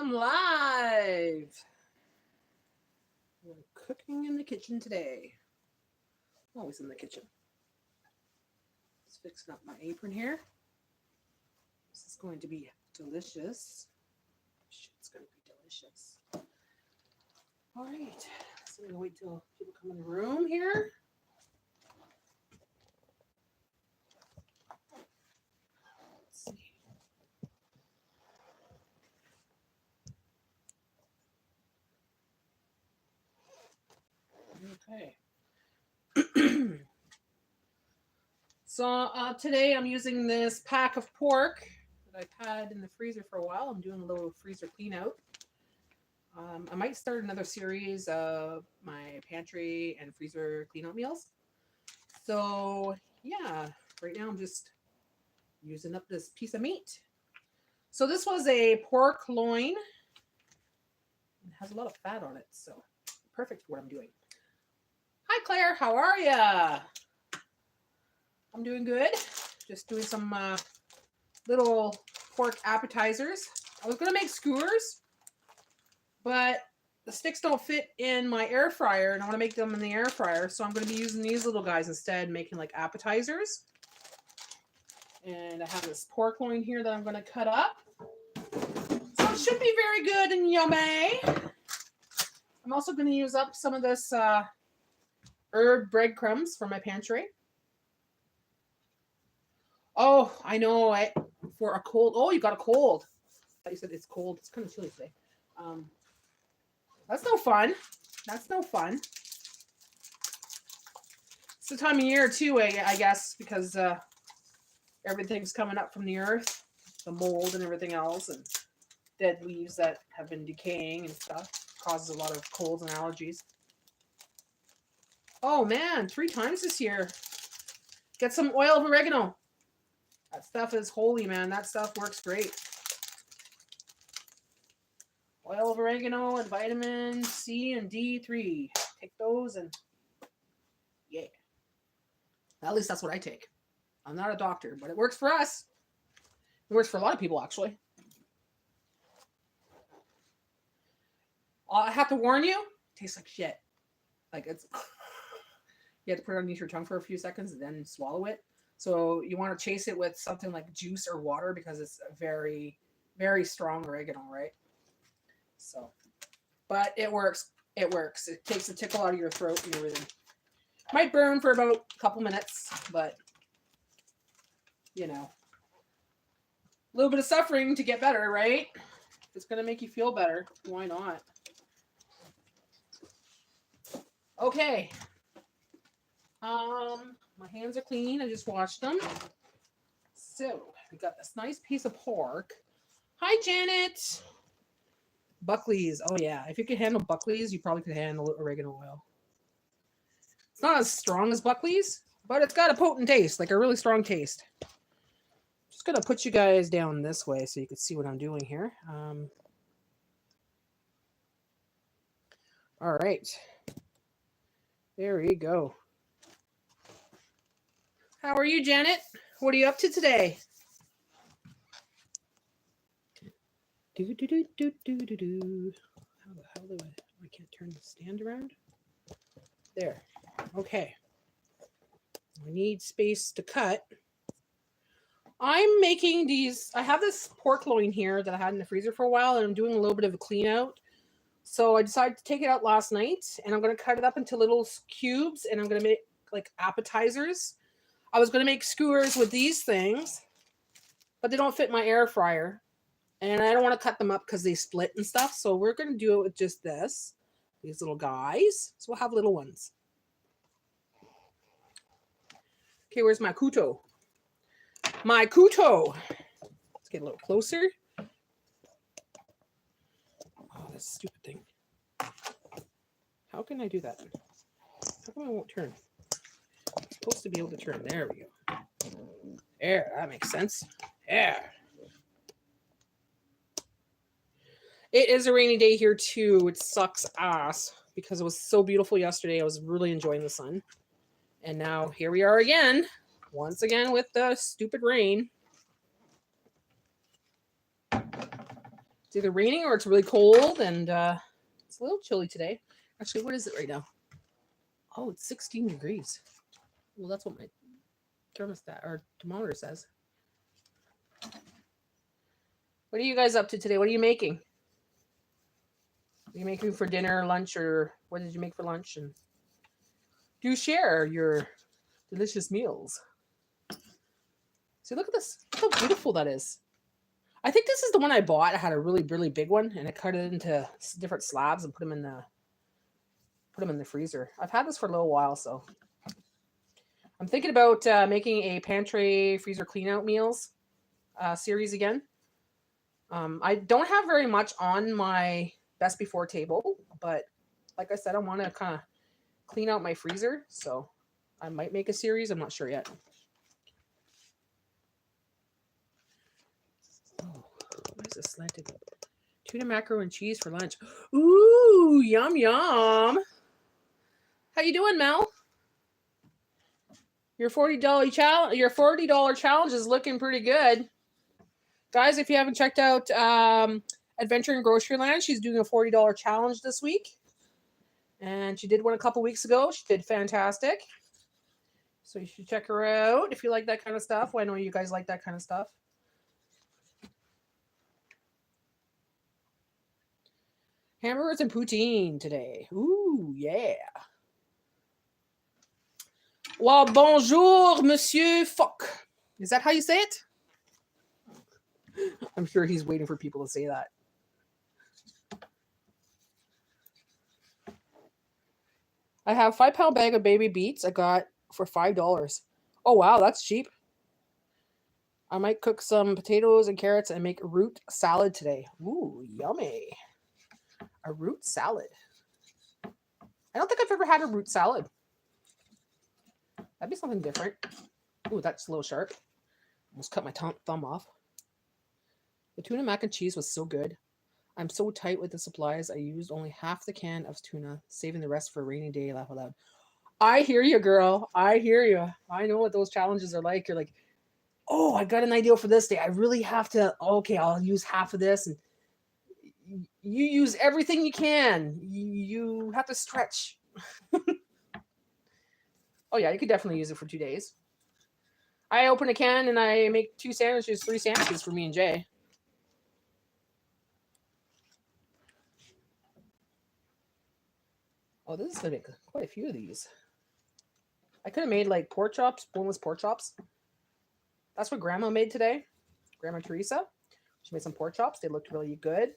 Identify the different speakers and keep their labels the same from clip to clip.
Speaker 1: I'm live. We're cooking in the kitchen today. Always in the kitchen. Just fixing up my apron here. This is going to be delicious. It's going to be delicious. All right. So I'm going to wait till people come in the room here. Let's see. Okay. So today I'm using this pack of pork that I've had in the freezer for a while. I'm doing a little freezer clean out. I might start another series of my pantry and freezer clean out meals. So yeah, right now I'm just using up this piece of meat. So this was a pork loin. It has a lot of fat on it, so perfect for what I'm doing. Hi Claire, how are ya? I'm doing good. Just doing some little pork appetizers. I was gonna make skewers, but the sticks don't fit in my air fryer, and I want to make them in the air fryer, so I'm going to be using these little guys instead, making like appetizers. And I have this pork loin here that I'm going to cut up. So it should be very good and yummy. I'm also going to use up some of this herb breadcrumbs from my pantry. Oh, I know. For a cold. Oh, you got a cold. I thought you said it's cold. It's kind of chilly today. That's no fun. That's no fun. It's the time of year too, I guess, because everything's coming up from the earth, the mold and everything else, and dead leaves that have been decaying and stuff causes a lot of colds and allergies. Oh man, 3 times this year. Get some oil of oregano. That stuff is holy, man. That stuff works great. Oil of oregano and vitamin C and D3. Take those and yeah. At least that's what I take. I'm not a doctor, but it works for us. It works for a lot of people, actually. I have to warn you, it tastes like shit. Like it's, you have to put it underneath your tongue for a few seconds and then swallow it. So you want to chase it with something like juice or water because it's a very, very strong oregano, right? So, but it works. It works. It takes the tickle out of your throat and everything. Might burn for about a couple minutes, but you know, a little bit of suffering to get better, right? If it's gonna make you feel better, why not? Okay. My hands are clean. I just washed them. So we got this nice piece of pork. Hi, Janet. Buckley's. Oh yeah, if you could handle Buckley's, you probably could handle oregano oil. It's not as strong as Buckley's, but it's got a potent taste, like a really strong taste. Just gonna put you guys down this way so you can see what I'm doing here. All right, there we go. How are you, Janet? What are you up to today? How the hell do I can't turn the stand around? There. Okay. I need space to cut. I'm making these. I have this pork loin here that I had in the freezer for a while, and I'm doing a little bit of a clean out. So I decided to take it out last night, and I'm going to cut it up into little cubes, and I'm going to make like appetizers. I was going to make skewers with these things, but they don't fit my air fryer. And I don't want to cut them up because they split and stuff. So we're going to do it with just these little guys. So we'll have little ones. Okay, where's my couteau? My couteau. Let's get a little closer. Oh, this stupid thing. How can I do that? How come I won't turn? I'm supposed to be able to turn. There we go. There, that makes sense. There. It is a rainy day here too. It sucks ass because it was so beautiful yesterday. I was really enjoying the sun. And now here we are again. Once again with the stupid rain. It's either raining or it's really cold, and it's a little chilly today. Actually, what is it right now? Oh, it's 16 degrees. Well, that's what my thermostat or thermometer says. What are you guys up to today? What are you making? Are you making for dinner, lunch, or what did you make for lunch? And do share your delicious meals. See, look at this. Look how beautiful that is. I think this is the one I bought. I had a really, really big one, and I cut it into different slabs and put them in the freezer. I've had this for a little while, so I'm thinking about making a pantry freezer clean out meals series again. I don't have very much on my best before table, but like I said, I want to kind of clean out my freezer, so I might make a series. I'm not sure yet. Oh, what is this slanted? Tuna mackerel and cheese for lunch. Ooh, yum yum. How you doing, Mel? Your $40 challenge. Your $40 challenge is looking pretty good, guys. If you haven't checked out Adventure in Groceryland, she's doing a $40 challenge this week, and she did one a couple weeks ago. She did fantastic, so you should check her out if you like that kind of stuff. Well, I know you guys like that kind of stuff. Hamburgers and poutine today. Ooh, yeah. Well, bonjour, Monsieur Fuck. Is that how you say it? I'm sure he's waiting for people to say that. I have a 5-pound bag of baby beets I got for $5. Oh, wow, that's cheap. I might cook some potatoes and carrots and make a root salad today. Ooh, yummy. A root salad. I don't think I've ever had a root salad. That'd be something different. Ooh, that's a little sharp. Almost cut my thumb off. The tuna mac and cheese was so good. I'm so tight with the supplies. I used only half the can of tuna, saving the rest for a rainy day. Laugh aloud. I hear you, girl. I hear you. I know what those challenges are like. You're like, oh, I got an idea for this day. I really have to. Okay, I'll use half of this, and you use everything you can. You have to stretch. Oh yeah, you could definitely use it for 2 days. I open a can and I make 3 sandwiches for me and Jay. Oh, this is gonna make quite a few of these. I could have made like pork chops, boneless pork chops. That's what Grandma made today. Grandma Teresa. She made some pork chops. They looked really good.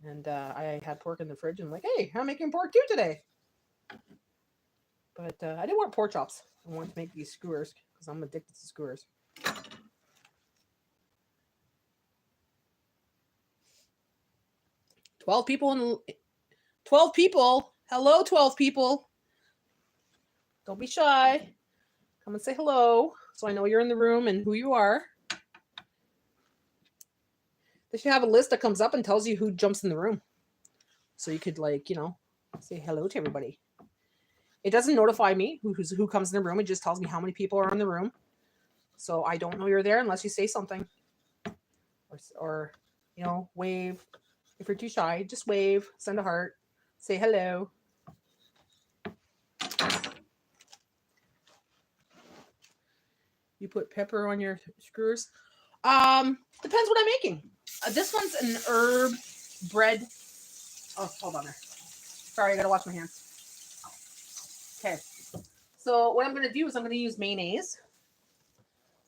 Speaker 1: And I had pork in the fridge, and I'm like, hey, I'm making pork too today. But I didn't want pork chops. I wanted to make these skewers because I'm addicted to skewers. $12 people. Hello, 12 people. Don't be shy. Come and say hello so I know you're in the room and who you are. They should have a list that comes up and tells you who jumps in the room. So you could, like, say hello to everybody. It doesn't notify me who comes in the room. It just tells me how many people are in the room. So I don't know you're there unless you say something. Or wave. If you're too shy, just wave, send a heart, say hello. You put pepper on your skewers? Depends what I'm making. This one's an herb bread. Oh, hold on there. Sorry, I gotta wash my hands. Okay. So what I'm gonna do is I'm gonna use mayonnaise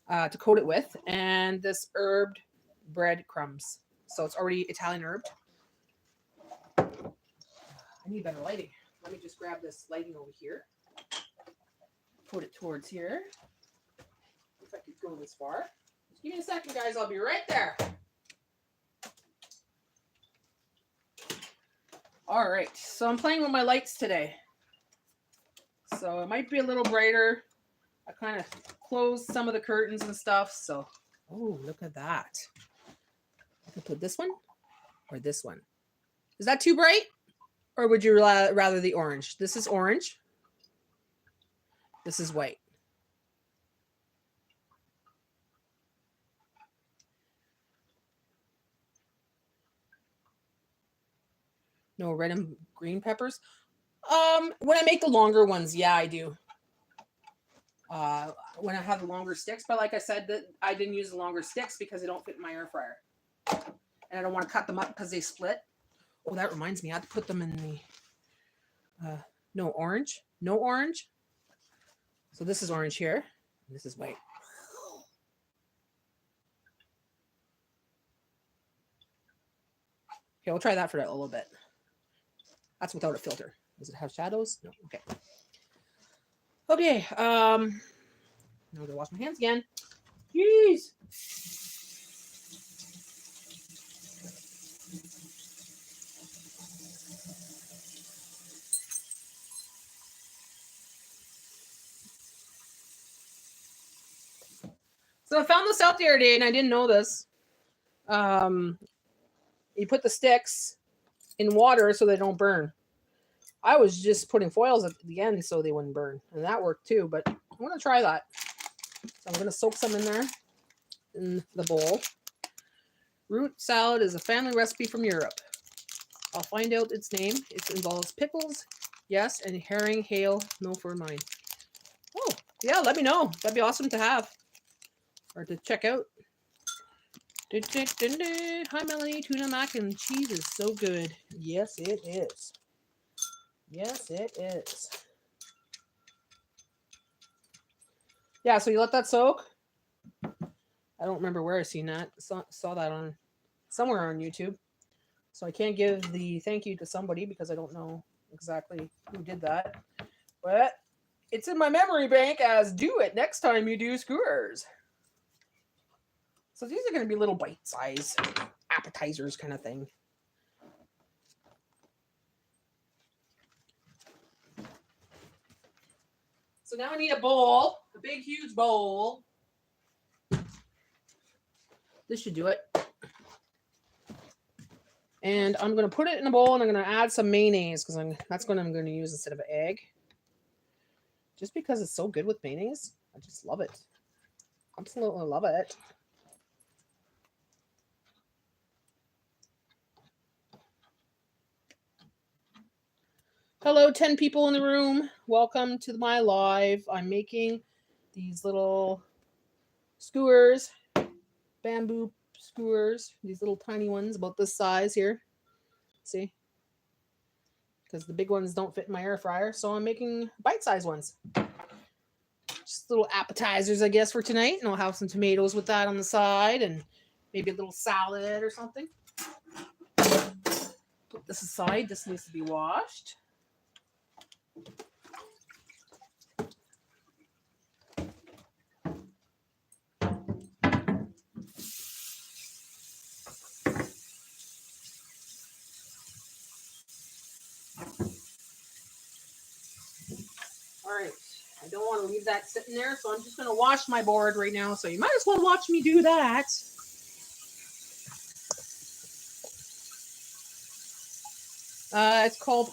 Speaker 1: to coat it with, and this herbed bread crumbs. So it's already Italian herbed. I need better lighting. Let me just grab this lighting over here. Put it towards here. If I could go this far. Just give me a second, guys. I'll be right there. All right. So I'm playing with my lights today. So it might be a little brighter. I kind of closed some of the curtains and stuff. So, oh, look at that. I can put this one or this one. Is that too bright? Or would you rather the orange? This is orange. This is white. No red and green peppers. When I make the longer ones, yeah, I do. When I have the longer sticks, but like I said, that I didn't use the longer sticks because they don't fit in my air fryer, and I don't want to cut them up because they split. Oh, that reminds me, I have to put them in the no orange. So this is orange here, and this is white. Okay, we'll try that for a little bit. That's without a filter. Does it have shadows? No. Okay. Okay. Now I'm gonna wash my hands again. Jeez. So I found this out the other day, and I didn't know this. You put the sticks in water so they don't burn. I was just putting foils at the end so they wouldn't burn, and that worked too. But I want to try that. So I'm going to soak some in there in the bowl. Root salad is a family recipe from Europe. I'll find out its name. It involves pickles, yes, and herring, hail, no for mine. Oh, yeah, let me know. That'd be awesome to have or to check out. Hi, Melanie. Tuna mac and cheese is so good. Yes, it is. Yes, it is. Yeah, so you let that soak. I don't remember where I seen that. Saw that on somewhere on YouTube. So I can't give the thank you to somebody because I don't know exactly who did that. But it's in my memory bank as do it next time you do skewers. So these are going to be little bite-size appetizers kind of thing. So now I need a bowl, a big, huge bowl. This should do it. And I'm going to put it in a bowl, and I'm going to add some mayonnaise because that's what I'm going to use instead of an egg. Just because it's so good with mayonnaise. I just love it. Absolutely love it. Hello, 10 people in the room. Welcome to my live. I'm making these little skewers, bamboo skewers, these little tiny ones about this size here. See? Because the big ones don't fit in my air fryer, so I'm making bite-sized ones. Just little appetizers, I guess, for tonight. And I'll have some tomatoes with that on the side and maybe a little salad or something. Put this aside. This needs to be washed. All right. I don't want to leave that sitting there, so I'm just going to wash my board right now. So you might as well watch me do that. It's called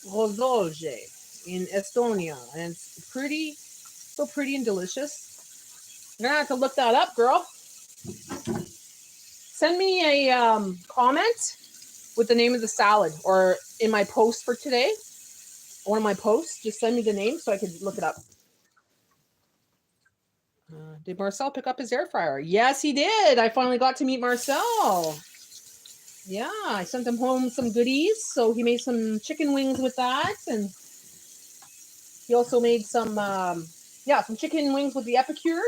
Speaker 1: Rosolje in Estonia, and it's pretty, so pretty and delicious. I'm going to have to look that up, girl. Send me a comment with the name of the salad, or in my post for today, one of my posts, just send me the name so I can look it up. Did Marcel pick up his air fryer? Yes, he did. I finally got to meet Marcel. Yeah, I sent him home some goodies. So he made some chicken wings with that. And he also made some chicken wings with the epicure.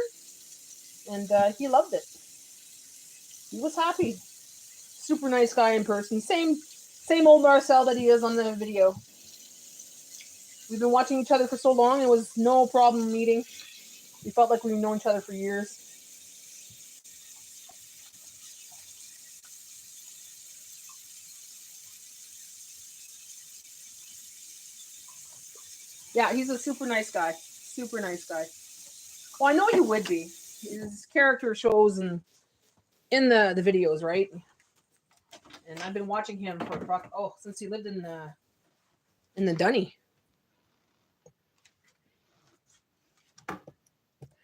Speaker 1: And he loved it. He was happy. Super nice guy in person. Same old Marcel that he is on the video. We've been watching each other for so long. It was no problem meeting. We felt like we've known each other for years. Yeah, he's a super nice guy. Super nice guy. Well, I know he would be. His character shows in the videos, right? And I've been watching him since he lived in the Dunny.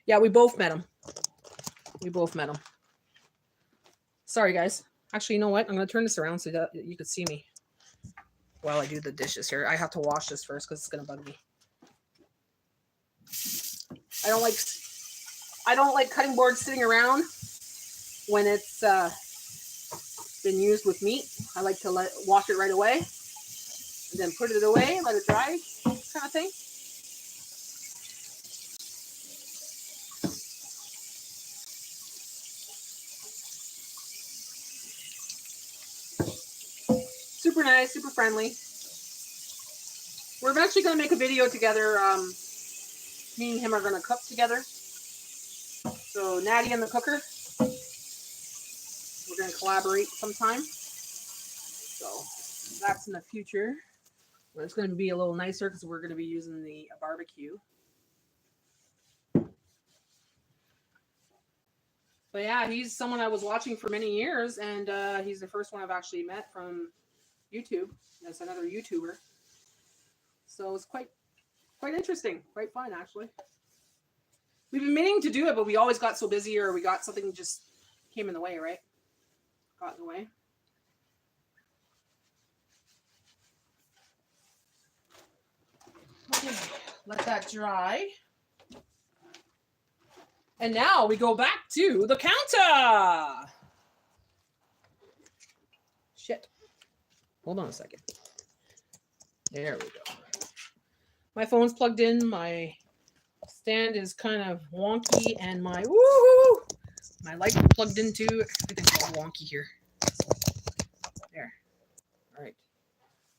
Speaker 1: Yeah, we both met him. Sorry, guys. Actually, you know what? I'm going to turn this around so that you could see me. while I do the dishes here. I have to wash this first because it's gonna bug me. I don't like cutting boards sitting around when it's been used with meat. I like to wash it right away and then put it away, let it dry, kind of thing. Super nice, super friendly. We're eventually going to make a video together. Me and him are going to cook together. So Natty and the cooker. We're going to collaborate sometime. So that's in the future. But it's going to be a little nicer because we're going to be using the barbecue. But yeah, he's someone I was watching for many years, and he's the first one I've actually met from YouTube. That's another YouTuber. So it's quite interesting, quite fun actually. We've been meaning to do it, but we always got so busy, or we got something just came in the way, right? Got in the way. Okay, let that dry. And now we go back to the counter. Shit. Hold on a second. There we go. My phone's plugged in. My stand is kind of wonky, and my light plugged into. Everything's all wonky here. There. All right.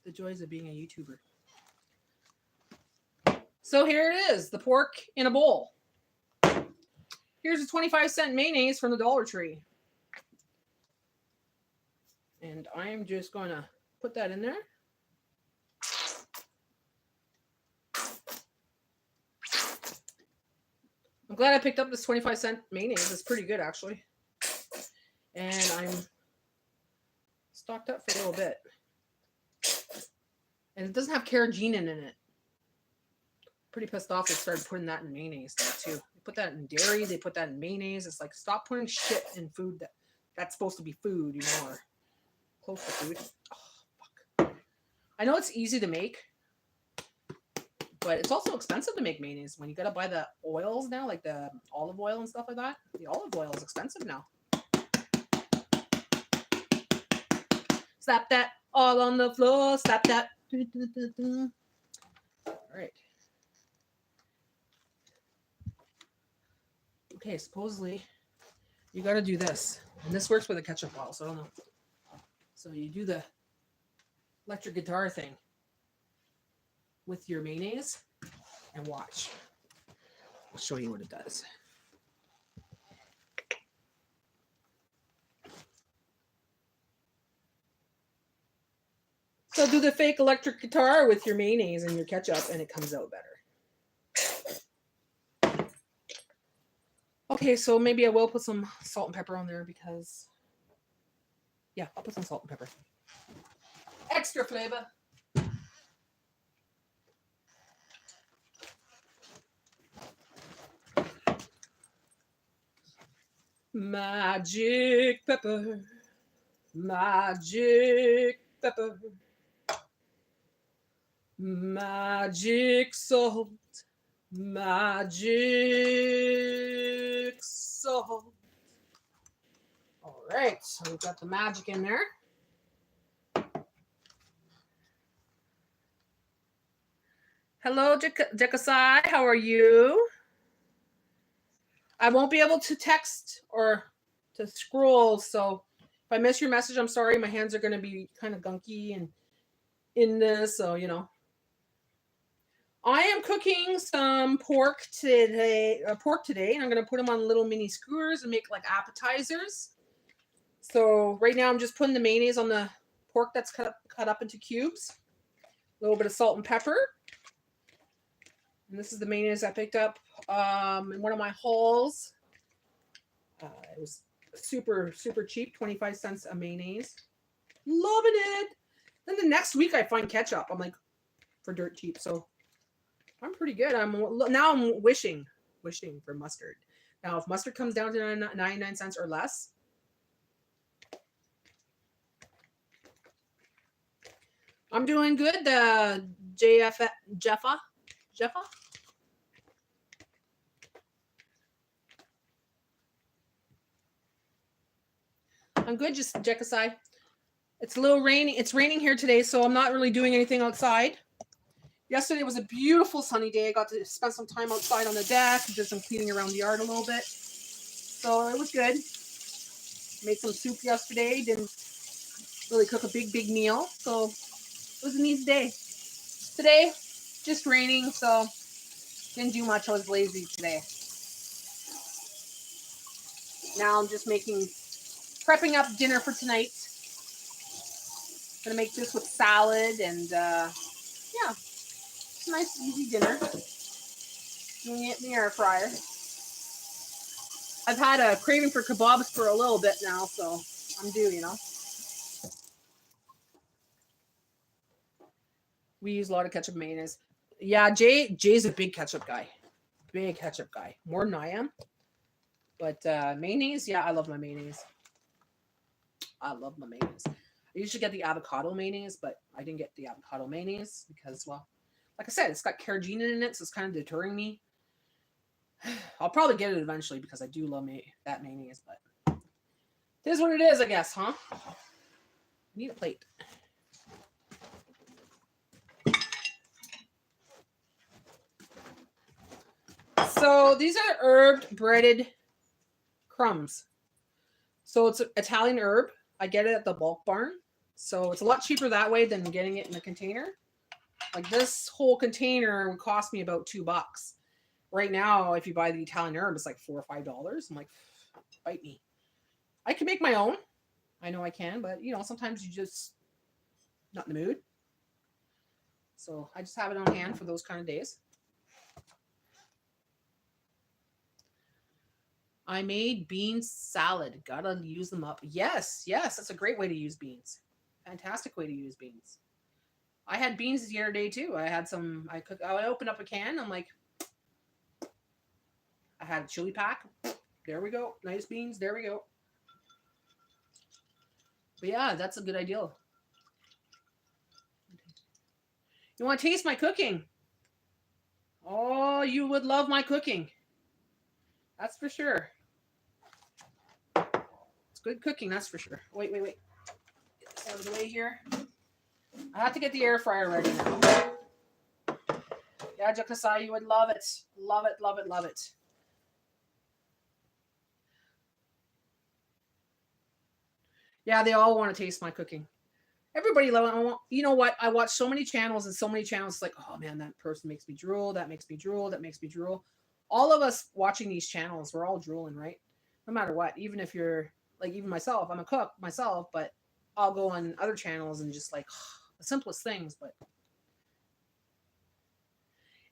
Speaker 1: The joys of being a YouTuber. So here it is, the pork in a bowl. Here's a 25-cent mayonnaise from the Dollar Tree. And I'm just going to put that in there. I'm glad I picked up this 25-cent mayonnaise. It's pretty good, actually. And I'm stocked up for a little bit. And it doesn't have carrageenan in it. Pretty pissed off they started putting that in mayonnaise now, too. They put that in dairy. They put that in mayonnaise. It's like, stop putting shit in food that's supposed to be food, you know, or close to food. Oh, fuck. I know it's easy to make, but it's also expensive to make mayonnaise when you got to buy the oils now, like the olive oil and stuff like that. The olive oil is expensive now. Slap that all on the floor. Slap that. All right. Okay, supposedly you got to do this. And this works with a ketchup bottle, so I don't know. So you do the electric guitar thing with your mayonnaise and watch. I'll show you what it does. So do the fake electric guitar with your mayonnaise and your ketchup, and it comes out better. Okay, so maybe I will put some salt and pepper on there because, yeah, I'll put some salt and pepper. Extra flavor. Magic pepper. Magic pepper. Magic salt. Magic salt. All right, so we've got the magic in there. Hello, Jekasai. How are you? I won't be able to text or to scroll, so if I miss your message, I'm sorry. My hands are going to be kind of gunky and in this, so, you know. I am cooking some pork today, and I'm going to put them on little mini skewers and make like appetizers. So right now I'm just putting the mayonnaise on the pork that's cut up into cubes. A little bit of salt and pepper. And this is the mayonnaise I picked up in one of my hauls. It was super, super cheap, 25 cents a mayonnaise. Loving it. Then the next week I find ketchup. I'm like, for dirt cheap. So I'm pretty good. Now I'm wishing for mustard. Now, if mustard comes down to 99 cents or less, I'm doing good. Jeffa. I'm good. Just check aside. It's a little rainy. It's raining here today, so I'm not really doing anything outside. Yesterday was a beautiful sunny day. I got to spend some time outside on the deck, did some cleaning around the yard a little bit. So it was good. Made some soup yesterday. Didn't really cook a big meal. So it was an easy day. Today, just raining, so didn't do much. I was lazy today. Now I'm just prepping up dinner for tonight. Gonna make this with salad and yeah, it's a nice easy dinner. Doing it in the air fryer. I've had a craving for kebabs for a little bit now, so I'm due, you know. We use a lot of ketchup and mayonnaise. Yeah, Jay's a big ketchup guy. Big ketchup guy. More than I am. But mayonnaise, yeah, I love my mayonnaise. I love my mayonnaise. I usually get the avocado mayonnaise, but I didn't get the avocado mayonnaise because, well, like I said, it's got carrageenan in it, so it's kind of deterring me. I'll probably get it eventually because I do love that mayonnaise, but it is what it is, I guess, huh? Need a plate. So these are herbed breaded crumbs. So it's Italian herb. I get it at the bulk barn. So it's a lot cheaper that way than getting it in a container. Like this whole container would cost me about $2. Right now, if you buy the Italian herb, it's like $4 or $5. I'm like, bite me. I can make my own. I know I can, but you know, sometimes you just not in the mood. So I just have it on hand for those kind of days. I made bean salad. Gotta use them up. Yes, that's a great way to use beans. Fantastic way to use beans. I had beans the other day too. I had some. I opened up a can. I'm like, I had a chili pack. There we go. Nice beans. There we go. But yeah, that's a good idea. You want to taste my cooking? Oh, you would love my cooking. That's for sure. It's good cooking, that's for sure. Wait. Get this out of the way here. I have to get the air fryer ready now. Yeah, Jakasai, you would love it. Love it. Yeah, they all want to taste my cooking. Everybody loves it. You know what? I watch so many channels and so many channels. It's like, oh man, that person makes me drool. That makes me drool. That makes me drool. All of us watching these channels, we're all drooling, right? No matter what. Even if you're like, even myself, I'm a cook myself, but I'll go on other channels and just like the simplest things. But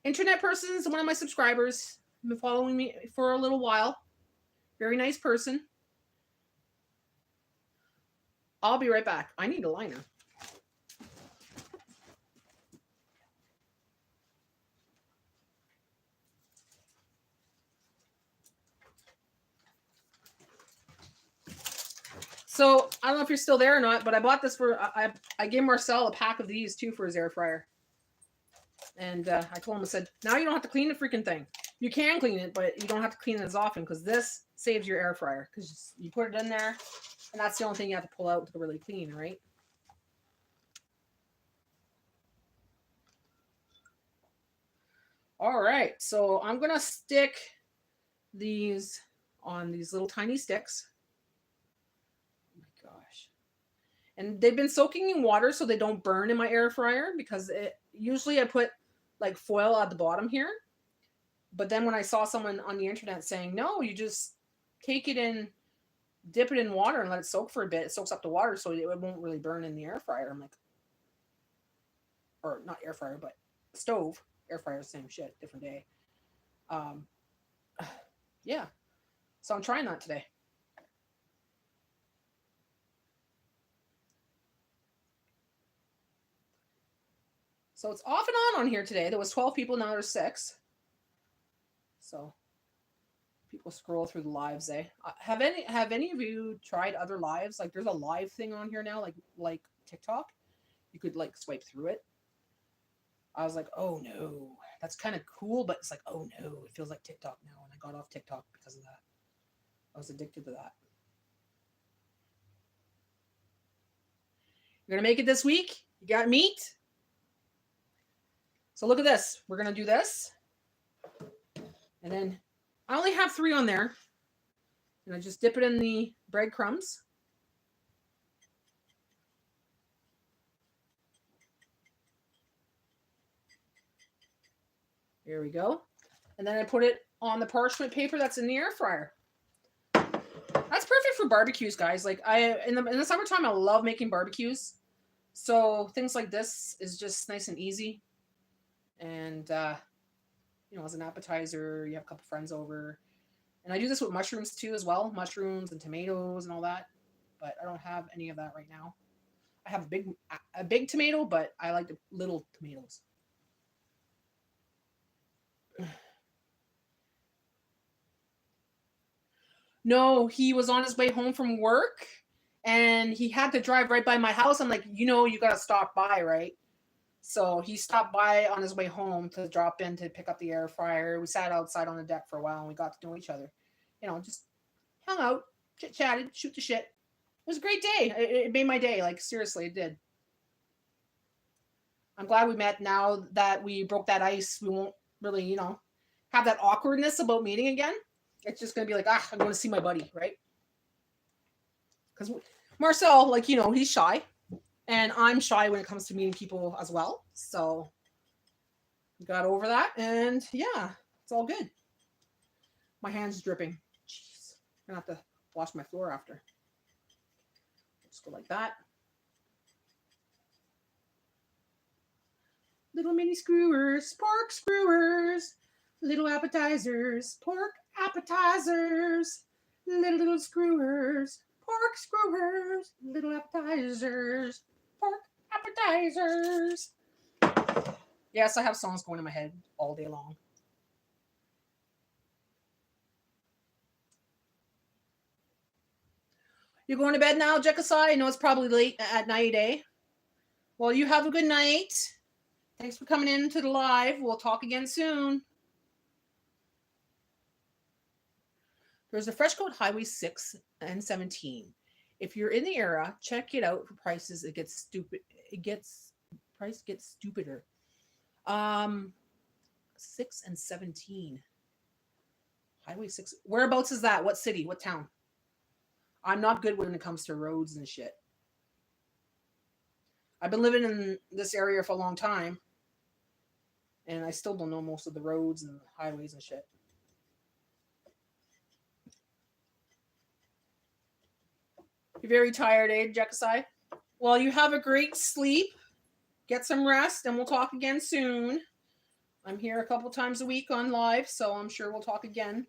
Speaker 1: internet person is one of my subscribers. Been following me for a little while. Very nice person. I'll be right back. I need a liner. So I don't know if you're still there or not, but I bought this for I gave Marcel a pack of these too for his air fryer. And I told him, I said, now you don't have to clean the freaking thing. You can clean it, but you don't have to clean it as often because this saves your air fryer because you put it in there, and that's the only thing you have to pull out to really clean, right? All right, so I'm gonna stick these on these little tiny sticks. Oh my gosh. And they've been soaking in water so they don't burn in my air fryer because usually I put like foil at the bottom here. But then when I saw someone on the internet saying, no, you just take it in, dip it in water and let it soak for a bit. It soaks up the water so it won't really burn in the air fryer. I'm like, or not air fryer, but stove. Air fryer, same shit, different day. Yeah. So I'm trying that today. So it's off and on here today. There was 12 people, now there's 6. So people scroll through the lives, eh? Have any of you tried other lives? Like there's a live thing on here now, like TikTok. You could like swipe through it. I was like, oh no, that's kind of cool, but it's like, oh no, it feels like TikTok now. And I got off TikTok because of that. I was addicted to that. You're going to make it this week? You got meat? So look at this. We're going to do this. And then I only have 3 on there. And I just dip it in the breadcrumbs. There we go. And then I put it on the parchment paper that's in the air fryer. That's perfect for barbecues, guys. Like in the summertime, I love making barbecues. So things like this is just nice and easy. And, as an appetizer, you have a couple friends over. And I do this with mushrooms too as well. Mushrooms and tomatoes and all that. But I don't have any of that right now. I have a big tomato, but I like the little tomatoes. No, he was on his way home from work and he had to drive right by my house. I'm like, you got to stop by, right? So he stopped by on his way home to drop in to pick up the air fryer. We sat outside on the deck for a while and we got to know each other. Just hung out, chit-chatted, shoot the shit. It was a great day. It made my day. Like, seriously, it did. I'm glad we met. Now that we broke that ice, we won't really, have that awkwardness about meeting again. It's just going to be like, I'm going to see my buddy, right? Because Marcel, like, he's shy. And I'm shy when it comes to meeting people as well. So we got over that. And yeah, it's all good. My hand's dripping. Jeez. I'm going to have to wash my floor after. Just go like that. Little mini skewers, pork skewers, little appetizers, pork appetizers, little skewers, pork skewers, little appetizers, pork appetizers. Yes, I have songs going in my head all day long. You going to bed now, Jekasai? I know it's probably late at night, eh? Well, you have a good night. Thanks for coming in to the live. We'll talk again soon. There's a Freshcoat Highway 6 and 17. If you're in the area, check it out for prices. It gets stupid. Price gets stupider. 6 and 17. Highway 6. Whereabouts is that? What city? What town? I'm not good when it comes to roads and shit. I've been living in this area for a long time. And I still don't know most of the roads and highways and shit. You're very tired, eh, Jekasai? Well, you have a great sleep. Get some rest, and we'll talk again soon. I'm here a couple times a week on live, so I'm sure we'll talk again.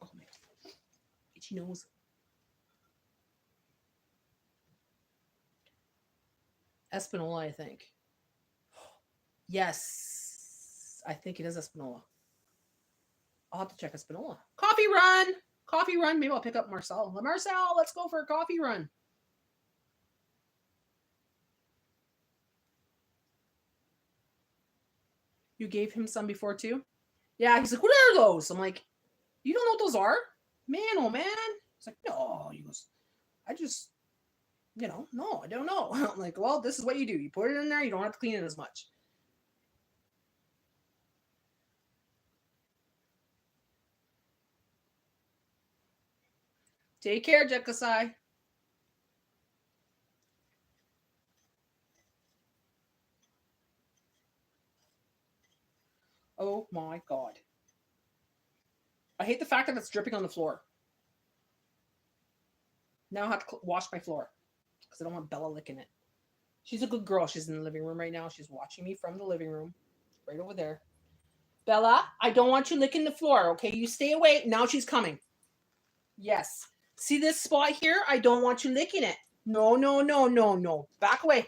Speaker 1: Oh, my God. Itchy nose. Espanola, I think. Yes. I think it is Espanola. I'll have to check Espanola. Coffee run! Coffee run. Maybe I'll pick up Marcel. Marcel, let's go for a coffee run. You gave him some before too? Yeah, he's like, what are those? I'm like, you don't know what those are? Man, oh man. He's like, no. He goes, I just, no, I don't know. I'm like, well, this is what you do. You put it in there. You don't have to clean it as much. Take care, Jekasai. Oh my God. I hate the fact that it's dripping on the floor. Now I have to wash my floor because I don't want Bella licking it. She's a good girl. She's in the living room right now. She's watching me from the living room. Right over there. Bella, I don't want you licking the floor, okay? You stay away. Now she's coming. Yes. See this spot here? I don't want you licking it. No. Back away.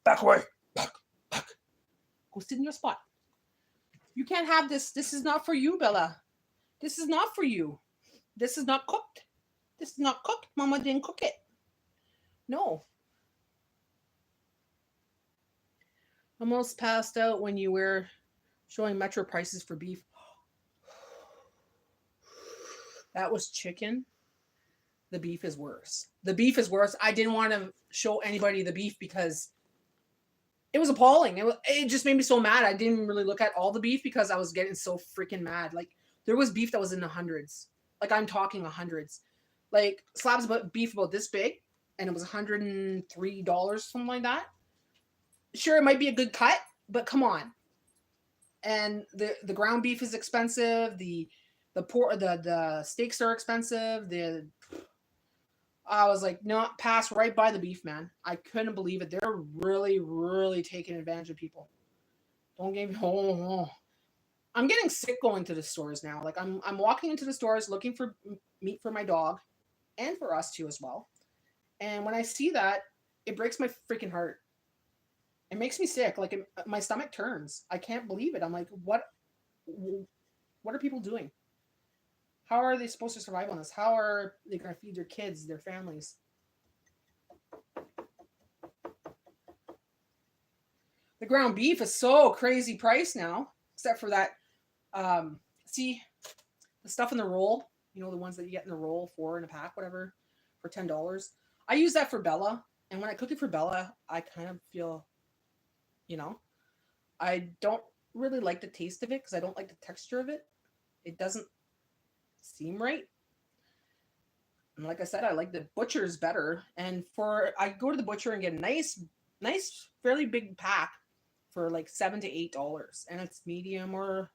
Speaker 1: Back away. Back. Go sit in your spot. You can't have this. This is not for you, Bella. This is not for you. This is not cooked. This is not cooked. Mama didn't cook it. No. Almost passed out when you were showing Metro prices for beef. That was chicken. The beef is worse. The beef is worse. I didn't want to show anybody the beef because it was appalling. It just made me so mad. I didn't really look at all the beef because I was getting so freaking mad. Like there was beef that was in the hundreds. Like I'm talking hundreds. Like slabs of beef about this big, and it was $103, something like that. Sure, it might be a good cut, but come on. And the ground beef is expensive. The steaks are expensive. I was like, no, pass right by the beef, man. I couldn't believe it. They're really, really taking advantage of people. Don't give me. Oh. I'm getting sick going to the stores now. Like I'm walking into the stores looking for meat for my dog, and for us too as well. And when I see that, it breaks my freaking heart. It makes me sick. Like my stomach turns. I can't believe it. I'm like, what are people doing? How are they supposed to survive on this? How are they going to feed their kids, their families? The ground beef is so crazy price now, except for that. See, the stuff in the roll, you know, the ones that you get in the roll, 4 in a pack, whatever, for $10. I use that for Bella. And when I cook it for Bella, I kind of feel, you know, I don't really like the taste of it because I don't like the texture of it. It doesn't seem right. And like I said, I like the butcher's better. And I go to the butcher and get a nice, fairly big pack for like $7 to $8, and it's medium or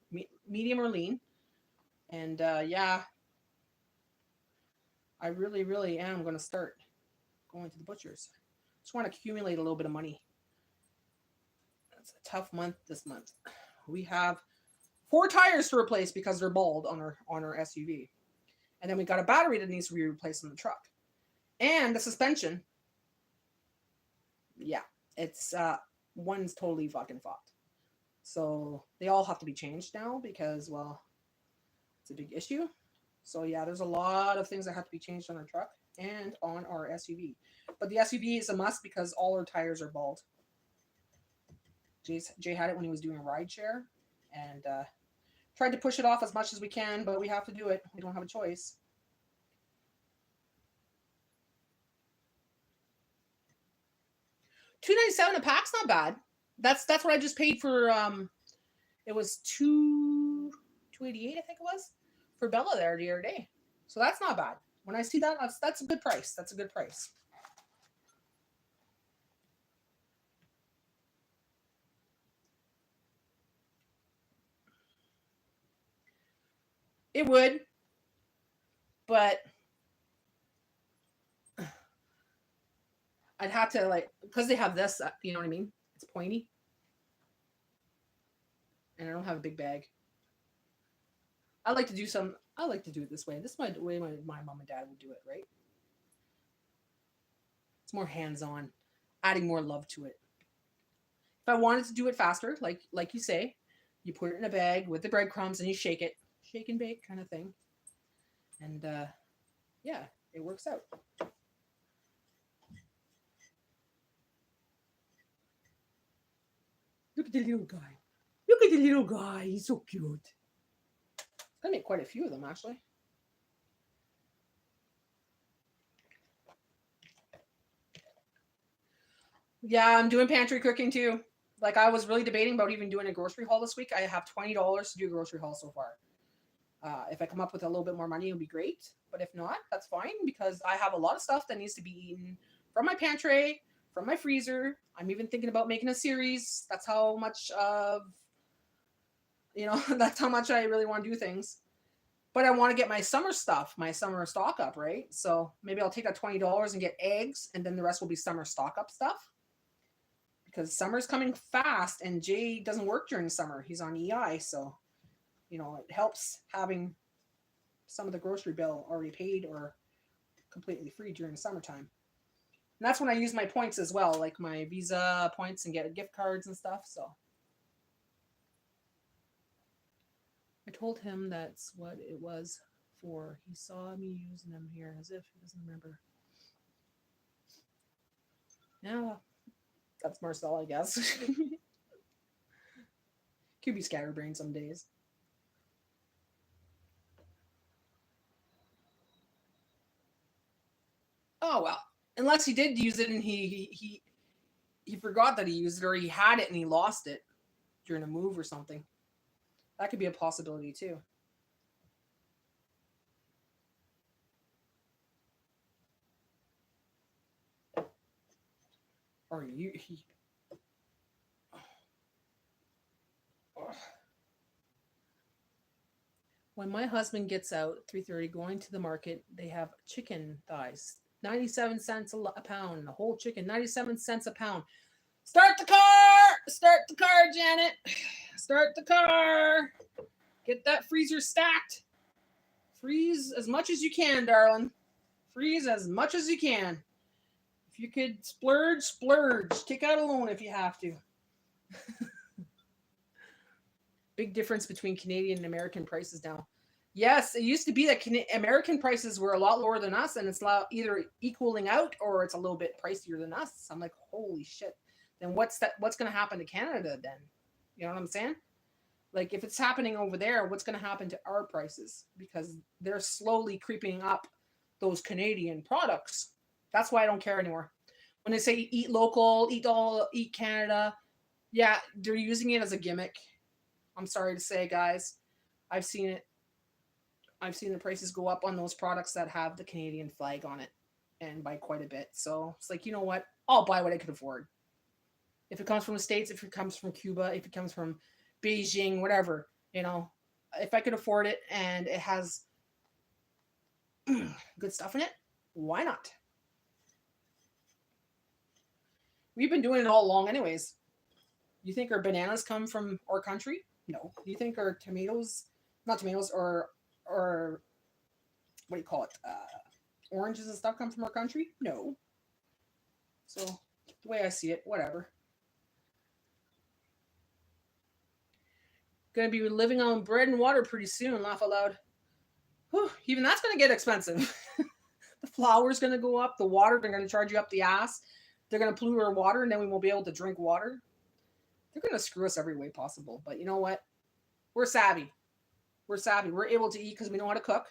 Speaker 1: lean. And yeah, I really, really am going to start going to the butcher's. Just want to accumulate a little bit of money. It's a tough month this month. We have 4 tires to replace because they're bald on our SUV. And then we got a battery that needs to be replaced on the truck. And the suspension. Yeah, it's one's totally fucking fucked. So they all have to be changed now because, well, it's a big issue. So yeah, there's a lot of things that have to be changed on our truck and on our SUV. But the SUV is a must because all our tires are bald. Jay had it when he was doing a ride share, and tried to push it off as much as we can, but we have to do it. We don't have a choice. $2.97 a pack's not bad. That's what I just paid for. It was $2.88, I think it was, for Bella there the other day. So that's not bad. When I see that, that's a good price. That's a good price. It would, but I'd have to, like, because they have this, you know what I mean? It's pointy. And I don't have a big bag. I like to do it this way. This is my way my mom and dad would do it, right? It's more hands-on, adding more love to it. If I wanted to do it faster, like you say, you put it in a bag with the breadcrumbs and you shake it. Shake and bake kind of thing. And yeah, it works out. Look at the little guy. Look at the little guy. He's so cute. I'm going to make quite a few of them, actually. Yeah, I'm doing pantry cooking too. Like I was really debating about even doing a grocery haul this week. I have $20 to do a grocery haul so far. If I come up with a little bit more money, it would be great. But if not, that's fine because I have a lot of stuff that needs to be eaten from my pantry, from my freezer. I'm even thinking about making a series. That's how much of, that's how much I really want to do things. But I want to get my summer stuff, my summer stock up, right? So maybe I'll take that $20 and get eggs, and then the rest will be summer stock up stuff. Because summer's coming fast, and Jay doesn't work during the summer. He's on EI, so it helps having some of the grocery bill already paid or completely free during the summertime. And that's when I use my points as well, like my Visa points and get gift cards and stuff. So I told him that's what it was for. He saw me using them here as if he doesn't remember. Yeah, that's Marcel, I guess. Could be scatterbrained some days. Oh well, unless he did use it and he forgot that he used it, or he had it and he lost it during a move or something. That could be a possibility too. Or he. When my husband gets out 3:30 going to the market, they have chicken thighs, 97 cents a pound, the whole chicken, 97 cents a pound. Start the car! Start the car, Janet. Start the car. Get that freezer stacked. Freeze as much as you can, darling. Freeze as much as you can. If you could splurge, splurge. Take out a loan if you have to. Big difference between Canadian and American prices now. Yes, it used to be that American prices were a lot lower than us, and it's either equaling out or it's a little bit pricier than us. I'm like, holy shit. Then what's going to happen to Canada then? You know what I'm saying? Like, if it's happening over there, what's going to happen to our prices? Because they're slowly creeping up those Canadian products. That's why I don't care anymore. When they say eat local, eat Canada, yeah, they're using it as a gimmick. I'm sorry to say, guys. I've seen it. I've seen the prices go up on those products that have the Canadian flag on it, and by quite a bit. So it's like, you know what? I'll buy what I can afford. If it comes from the States, if it comes from Cuba, if it comes from Beijing, whatever, you know, if I could afford it and it has good stuff in it, why not? We've been doing it all along anyways. You think our bananas come from our country? No. Do you think our not tomatoes, or what do you call it? Oranges and stuff come from our country? No. So the way I see it, whatever. Gonna be living on bread and water pretty soon, laugh out loud. Whew, even that's gonna get expensive. The flour's gonna go up, the water, they're gonna charge you up the ass. They're gonna pollute our water, and then we won't be able to drink water. They're gonna screw us every way possible. But you know what? We're savvy. We're savvy. We're able to eat because we know how to cook.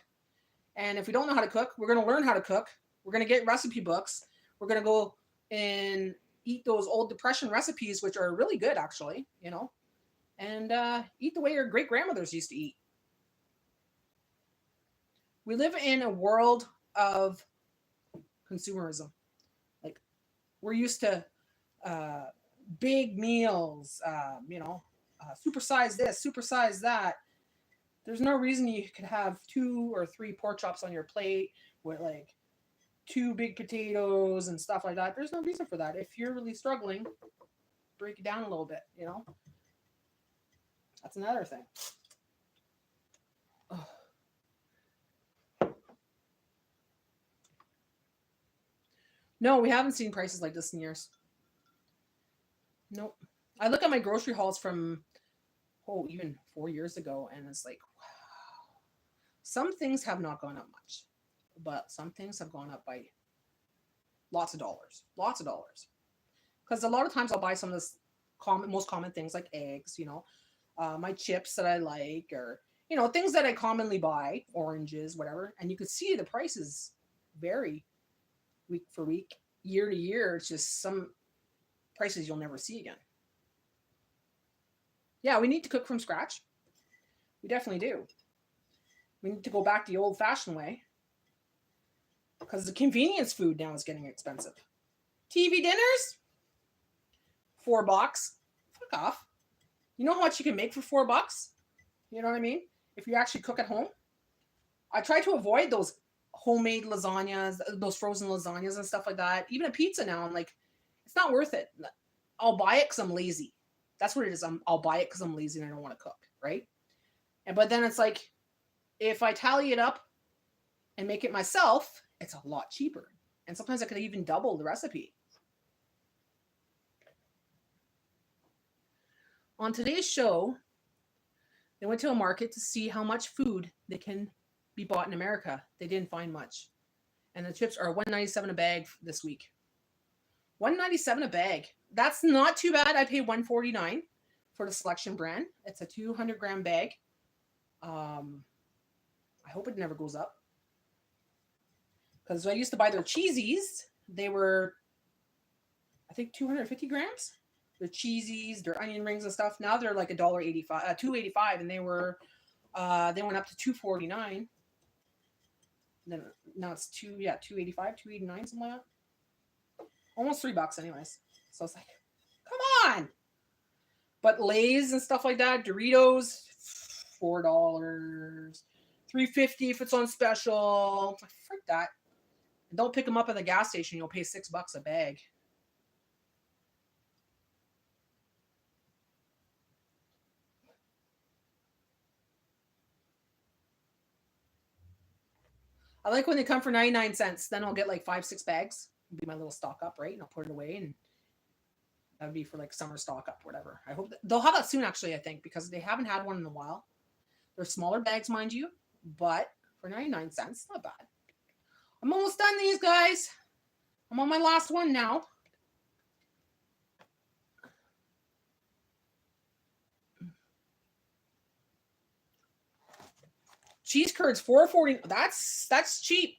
Speaker 1: And if we don't know how to cook, we're gonna learn how to cook. We're gonna get recipe books. We're gonna go and eat those old Depression recipes, which are really good, actually. You know, and eat the way your great grandmothers used to eat. We live in a world of consumerism. Like, we're used to big meals, supersize this, supersize that. There's no reason you could have 2 or 3 pork chops on your plate with like 2 big potatoes and stuff like that. There's no reason for that. If you're really struggling, break it down a little bit, you know? That's another thing. Ugh. No, we haven't seen prices like this in years. Nope. I look at my grocery hauls from, even 4 years ago, and it's like, wow. Some things have not gone up much, but some things have gone up by lots of dollars. Lots of dollars. Because a lot of times I'll buy some of the most common things like eggs, my chips that I like, or, things that I commonly buy, oranges, whatever. And you could see the prices vary week for week, year to year. It's just some prices you'll never see again. Yeah, we need to cook from scratch. We definitely do. We need to go back the old-fashioned way, because the convenience food now is getting expensive. TV dinners? $4. Fuck off. You know how much you can make for $4? You know what I mean? If you actually cook at home. I try to avoid those homemade lasagnas, those frozen lasagnas and stuff like that. Even a pizza now, I'm like, it's not worth it. I'll buy it because I'm lazy. That's what it is. I'll buy it because I'm lazy and I don't want to cook, right? But then it's like, if I tally it up and make it myself, it's a lot cheaper. And sometimes I could even double the recipe. On today's show, they went to a market to see how much food they can be bought in America. They didn't find much. And the chips are $1.97 a bag this week. $1.97 a bag. That's not too bad. I pay $1.49 for the Selection brand. It's a 200-gram bag. I hope it never goes up. Because I used to buy their cheesies. They were, I think, 250 grams. Their cheesies, their onion rings and stuff. Now they're like $1.85, $2.85, and they went up to $2.49. Then now it's $2.85, $2.89, something like that. Almost $3 anyways. So it's like, come on. But Lay's and stuff like that, Doritos, $4, $3.50 if it's on special. Frick that. And don't pick them up at the gas station. You'll pay $6 a bag. I like when they come for 99 cents. Then I'll get like 5-6 bags. It'll be my little stock up, right? And I'll put it away, and that would be for like summer stock up, whatever. I hope they'll have that soon, actually, I think, because they haven't had one in a while. They're smaller bags, mind you, but for 99 cents, not bad. I'm almost done these, guys. I'm on my last one now. Cheese curds, $4.40. That's cheap.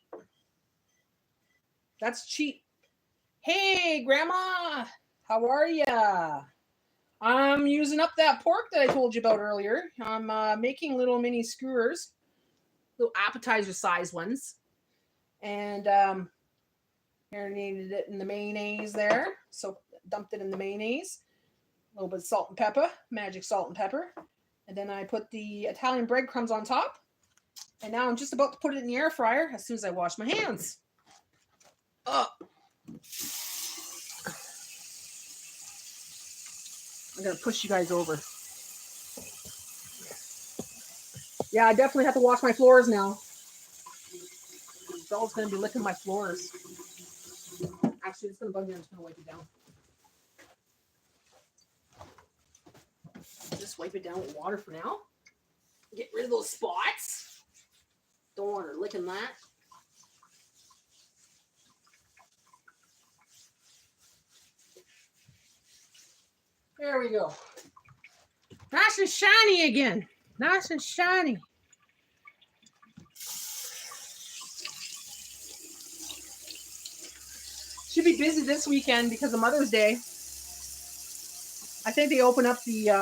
Speaker 1: That's cheap. Hey, Grandma, how are ya? I'm using up that pork that I told you about earlier. I'm making little mini skewers, little appetizer size ones, and marinated it in the mayonnaise there. So dumped it in the mayonnaise, a little bit of salt and pepper, magic salt and pepper, and then I put the Italian breadcrumbs on top. And now I'm just about to put it in the air fryer as soon as I wash my hands. Oh. I'm going to push you guys over. Yeah, I definitely have to wash my floors now. Bella's going to be licking my floors. Actually, it's going to bug me. I'm just going to wipe it down. Just wipe it down with water for now. Get rid of those spots. Don't want her licking that. There we go. Nice and shiny again. Nice and shiny. Should be busy this weekend because of Mother's Day. I think they open up the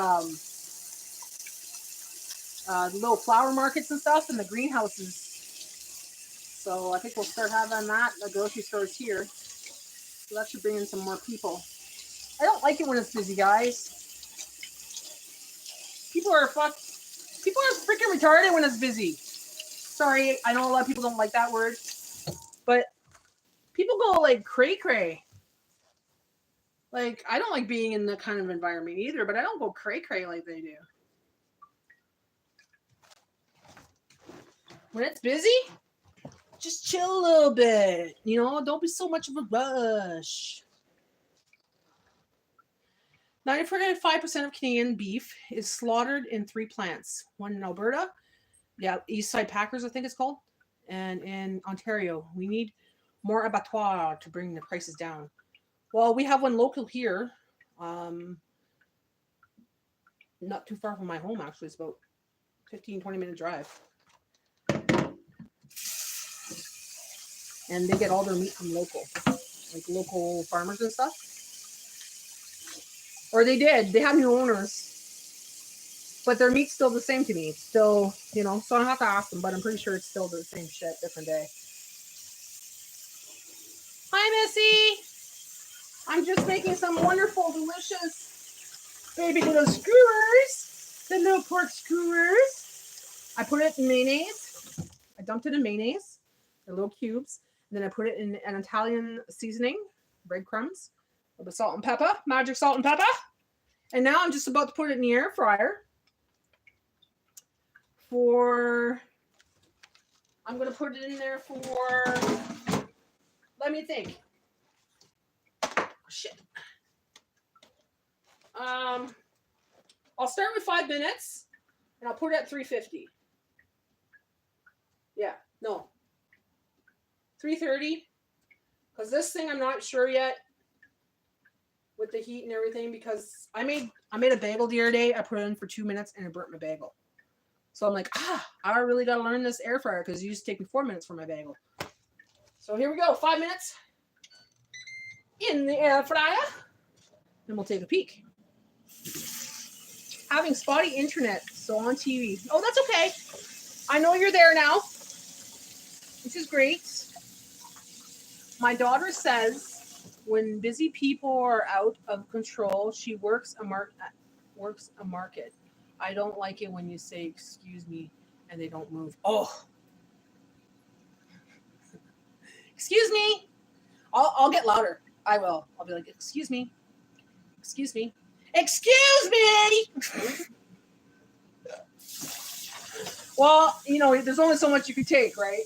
Speaker 1: little flower markets and stuff and the greenhouses. So I think we'll start having that at the grocery stores here. So that should bring in some more people. I don't like it when it's busy, guys. People are freaking retarded when it's busy. Sorry, I know a lot of people don't like that word. But people go like cray-cray. Like, I don't like being in that kind of environment either, but I don't go cray-cray like they do. When it's busy, just chill a little bit. You know, don't be so much of a rush. 95% of Canadian beef is slaughtered in 3 plants. One in Alberta, East Side Packers, I think it's called, and in Ontario. We need more abattoir to bring the prices down. Well, we have one local here, not too far from my home, actually. It's about 15-20 minute drive. And they get all their meat from local farmers and stuff. Or they did. They have new owners. But their meat's still the same to me. It's still, you know, so I don't have to ask them, but I'm pretty sure it's still the same shit, different day. Hi, Missy. I'm just making some wonderful, delicious baby little skewers. The little pork skewers. I put it in mayonnaise. I dumped it in mayonnaise. They're little cubes. And then I put it in an Italian seasoning, breadcrumbs, a little bit of salt and pepper, magic salt and pepper. And now I'm just about to put it in the air fryer I'm going to put it in there for, let me think. Oh, shit. I'll start with 5 minutes and I'll put it at 350. Yeah, no. 330. Because this thing I'm not sure yet. with the heat and everything, because I made a bagel the other day. I put it in for 2 minutes and it burnt my bagel. So I'm like, I really got to learn this air fryer because it used to take me 4 minutes for my bagel. So here we go, 5 minutes in the air fryer. Then we'll take a peek. Having spotty internet, so on TV. Oh, that's okay. I know you're there now, which is great. My daughter says when busy people are out of control, she works a market. I don't like it when you say excuse me and they don't move. Oh, excuse me. I'll get louder. I will. I'll be like, excuse me. Excuse me. Excuse me. Well, there's only so much you can take, right?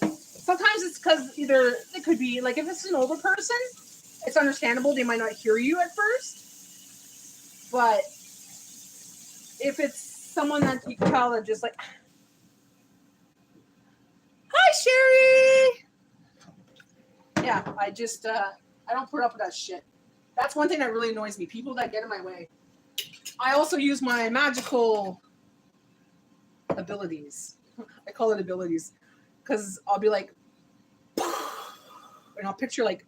Speaker 1: Sometimes it's because either it could be like if it's an older person, it's understandable. They might not hear you at first. But if it's someone that you can tell that just like, hi, Sherry. Yeah, I don't put up with that shit. That's one thing that really annoys me. People that get in my way. I also use my magical abilities. I call it abilities. Because I'll be like, and I'll picture like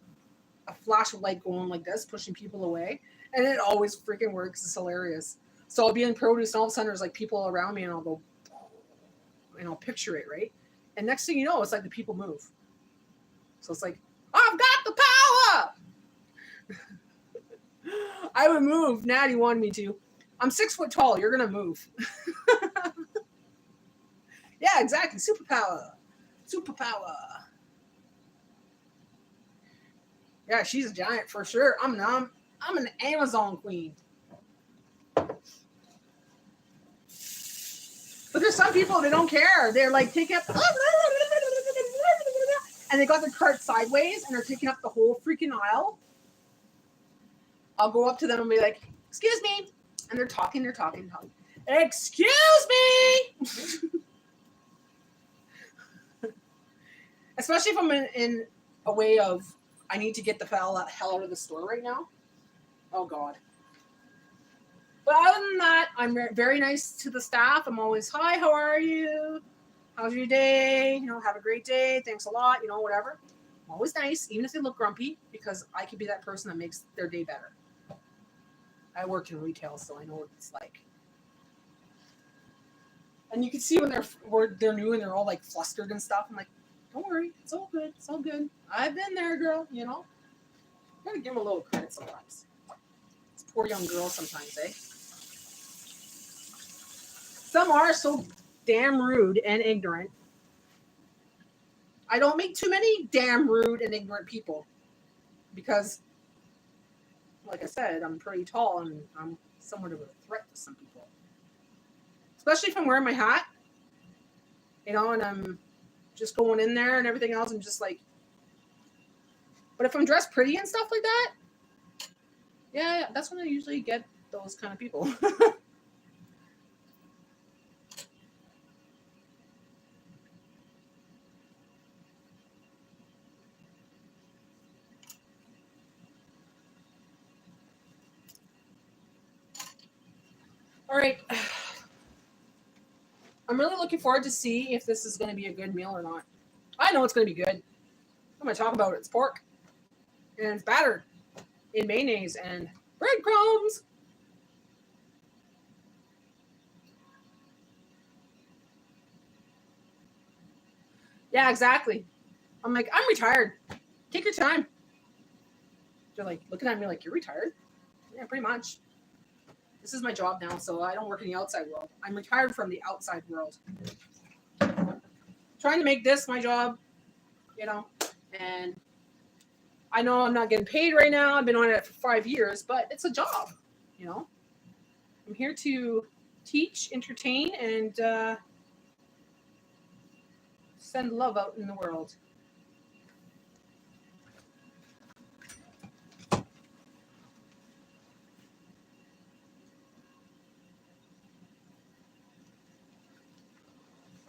Speaker 1: a flash of light going like this, pushing people away. And it always freaking works. It's hilarious. So I'll be in produce and all of a sudden there's like people around me and I'll go, and I'll picture it, right? And next thing you know, it's like the people move. So it's like, I've got the power! I would move. Natty wanted me to. I'm 6 foot tall. You're going to move. Yeah, exactly. Superpower. Superpower. Yeah, she's a giant for sure. I'm an Amazon queen. But there's some people, they don't care. They're like taking up, and they got their cart sideways and they're taking up the whole freaking aisle. I'll go up to them and be like, excuse me. And they're talking. Excuse me. Especially if I'm in a way of, I need to get the hell out of the store right now. Oh, God. But other than that, I'm very nice to the staff. I'm always, hi, how are you? How's your day? Have a great day. Thanks a lot. Whatever. I'm always nice, even if they look grumpy, because I can be that person that makes their day better. I work in retail, so I know what it's like. And you can see when they're new and they're all like flustered and stuff. I'm like, don't worry, it's all good. It's all good. I've been there, girl. Gotta give them a little credit sometimes. It's poor young girls sometimes, eh? Some are so damn rude and ignorant. I don't meet too many damn rude and ignorant people because, like I said, I'm pretty tall and I'm somewhat of a threat to some people. Especially if I'm wearing my hat, and I'm just going in there and everything else. I'm just like, but if I'm dressed pretty and stuff like that, yeah, that's when I usually get those kind of people. All right. I'm really looking forward to see if this is going to be a good meal or not. I know it's going to be good. I'm going to talk about it. It's pork. And it's battered in mayonnaise and breadcrumbs. Yeah, exactly. I'm like, I'm retired. Take your time. They're like looking at me like, you're retired? Yeah, pretty much. This is my job now, so I don't work in the outside world. I'm retired from the outside world. Trying to make this my job, and I know I'm not getting paid right now. I've been on it for 5 years, but it's a job, I'm here to teach, entertain, and send love out in the world.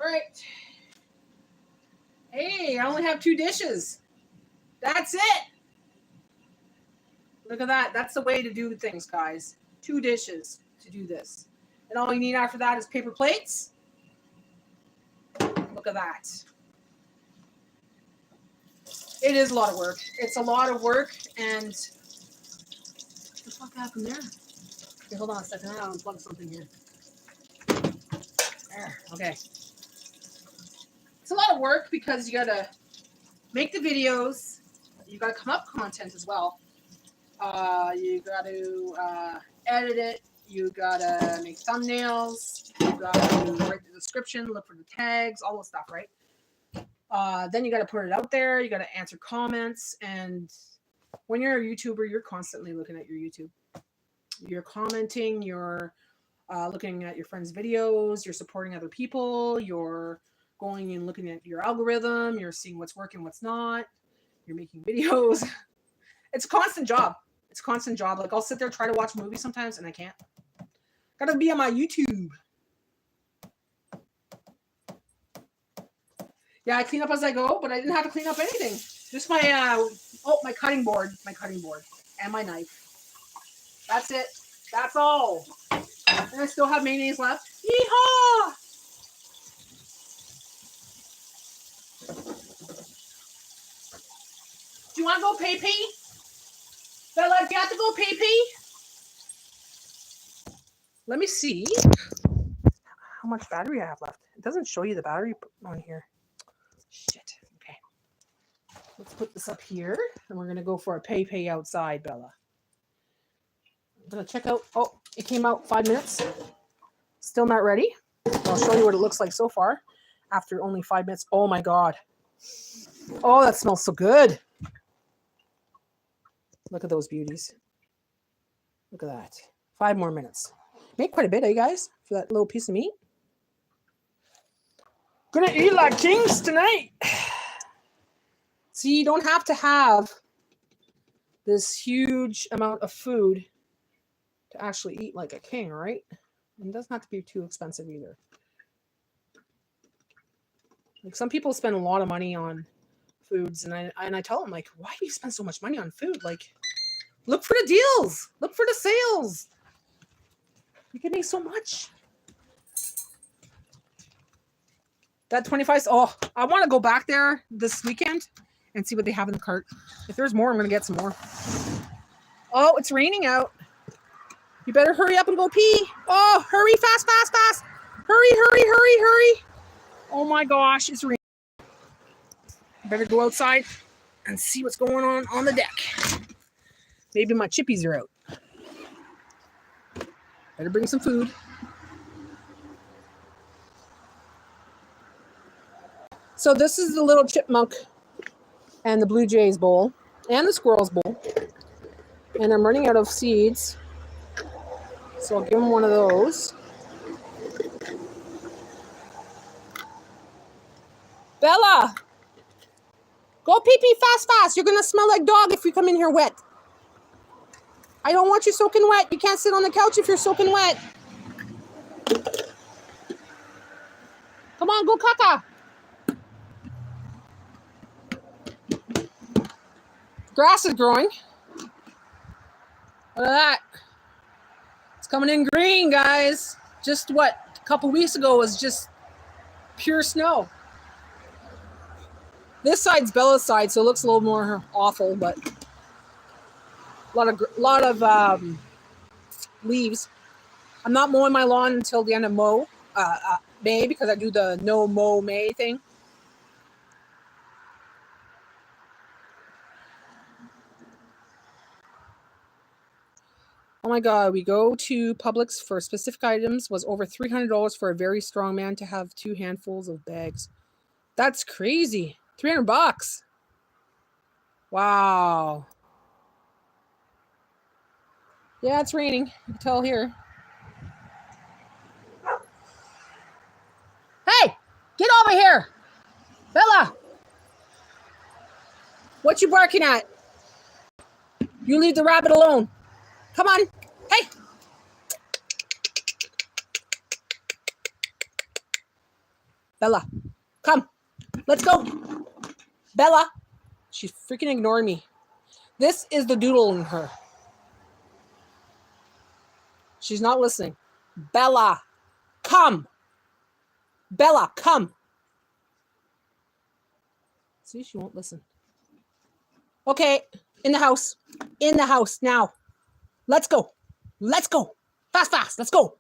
Speaker 1: All right. Hey, I only have 2 dishes. That's it. Look at that. That's the way to do things, guys. 2 dishes to do this. And all you need after that is paper plates. Look at that. It is a lot of work. It's a lot of work. And what the fuck happened there? Okay, hold on a second. I want to unplug something here. There. Okay. It's a lot of work because you got to make the videos. You got to come up content as well. You got to edit it. You got to make thumbnails. You got to write the description, look for the tags, all those stuff, right? Then you got to put it out there. You got to answer comments. And when you're a YouTuber, you're constantly looking at your YouTube. You're commenting. You're looking at your friends' videos. You're supporting other people. You're going and looking at your algorithm. You're seeing what's working, what's not. You're making videos. It's a constant job. It's a constant job. Like I'll sit there, try to watch movies sometimes, and I can't. Gotta be on my YouTube. Yeah, I clean up as I go, but I didn't have to clean up anything. Just my my cutting board, and my knife. That's it. That's all. And I still have mayonnaise left. Yeehaw! Do you want to go pee-pee? Bella, do you have to go pee-pee? Let me see how much battery I have left. It doesn't show you the battery on here. Shit. Okay. Let's put this up here, and we're going to go for a pee-pee outside, Bella. I'm going to check out. Oh, it came out 5 minutes. Still not ready. I'll show you what it looks like so far after only 5 minutes. Oh, my God. Oh, that smells so good. Look at those beauties. Look at that. 5 more minutes. Make quite a bit, eh, guys, for that little piece of meat. Gonna eat like kings tonight. See, you don't have to have this huge amount of food to actually eat like a king, right? And it doesn't have to be too expensive either. Like some people spend a lot of money on foods, and I tell them, like, why do you spend so much money on food? Like, look for the deals. Look for the sales. You can make so much. That 25. Oh, I want to go back there this weekend and see what they have in the cart. If there's more, I'm going to get some more. Oh, it's raining out. You better hurry up and go pee. Oh, hurry, fast, fast, fast. Hurry, hurry, hurry, hurry. Oh my gosh, it's raining. Better go outside and see what's going on the deck. Maybe my chippies are out. Better bring some food. So this is the little chipmunk and the blue jay's bowl and the squirrel's bowl. And I'm running out of seeds. So I'll give him one of those. Bella! Go pee-pee fast, fast. You're going to smell like dog if you come in here wet. I don't want you soaking wet. You can't sit on the couch if you're soaking wet. Come on, go caca. Grass is growing. Look at that. It's coming in green, guys. Just what? A couple weeks ago was just pure snow. This side's Bella's side, so it looks a little more awful, but a lot of leaves. I'm not mowing my lawn until the end of May because I do the no mow May thing. Oh my God, we go to Publix for specific items was over $300 for a very strong man to have 2 handfuls of bags. That's crazy. $300. Wow. Yeah, it's raining. You can tell here. Hey, get over here. Bella. What you barking at? You leave the rabbit alone. Come on. Hey. Bella, come. Let's go. Bella. She's freaking ignoring me. This is the doodle in her. She's not listening. Bella, come. Bella, come. See, she won't listen. Okay, in the house. In the house now. Let's go. Let's go. Fast, fast. Let's go.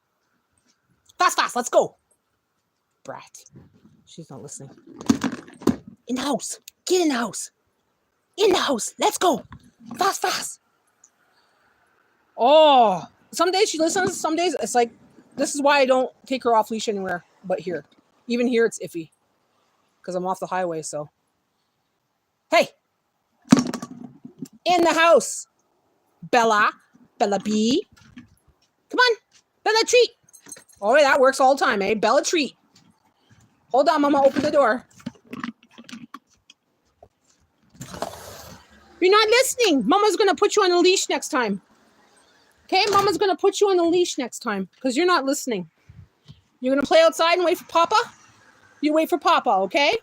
Speaker 1: Fast, fast. Let's go. Brat. She's not listening. In the house. Get in the house. In the house. Let's go. Fast, fast. Oh, some days she listens. Some days it's like, this is why I don't take her off leash anywhere but here. Even here it's iffy because I'm off the highway. So, hey, in the house. Bella. Bella B. Come on. Bella treat. Oh, that works all the time, eh? Bella treat. Hold on, Mama. Open the door. You're not listening. Mama's going to put you on a leash next time. Okay? Mama's going to put you on a leash next time because you're not listening. You're going to play outside and wait for Papa? You wait for Papa, okay?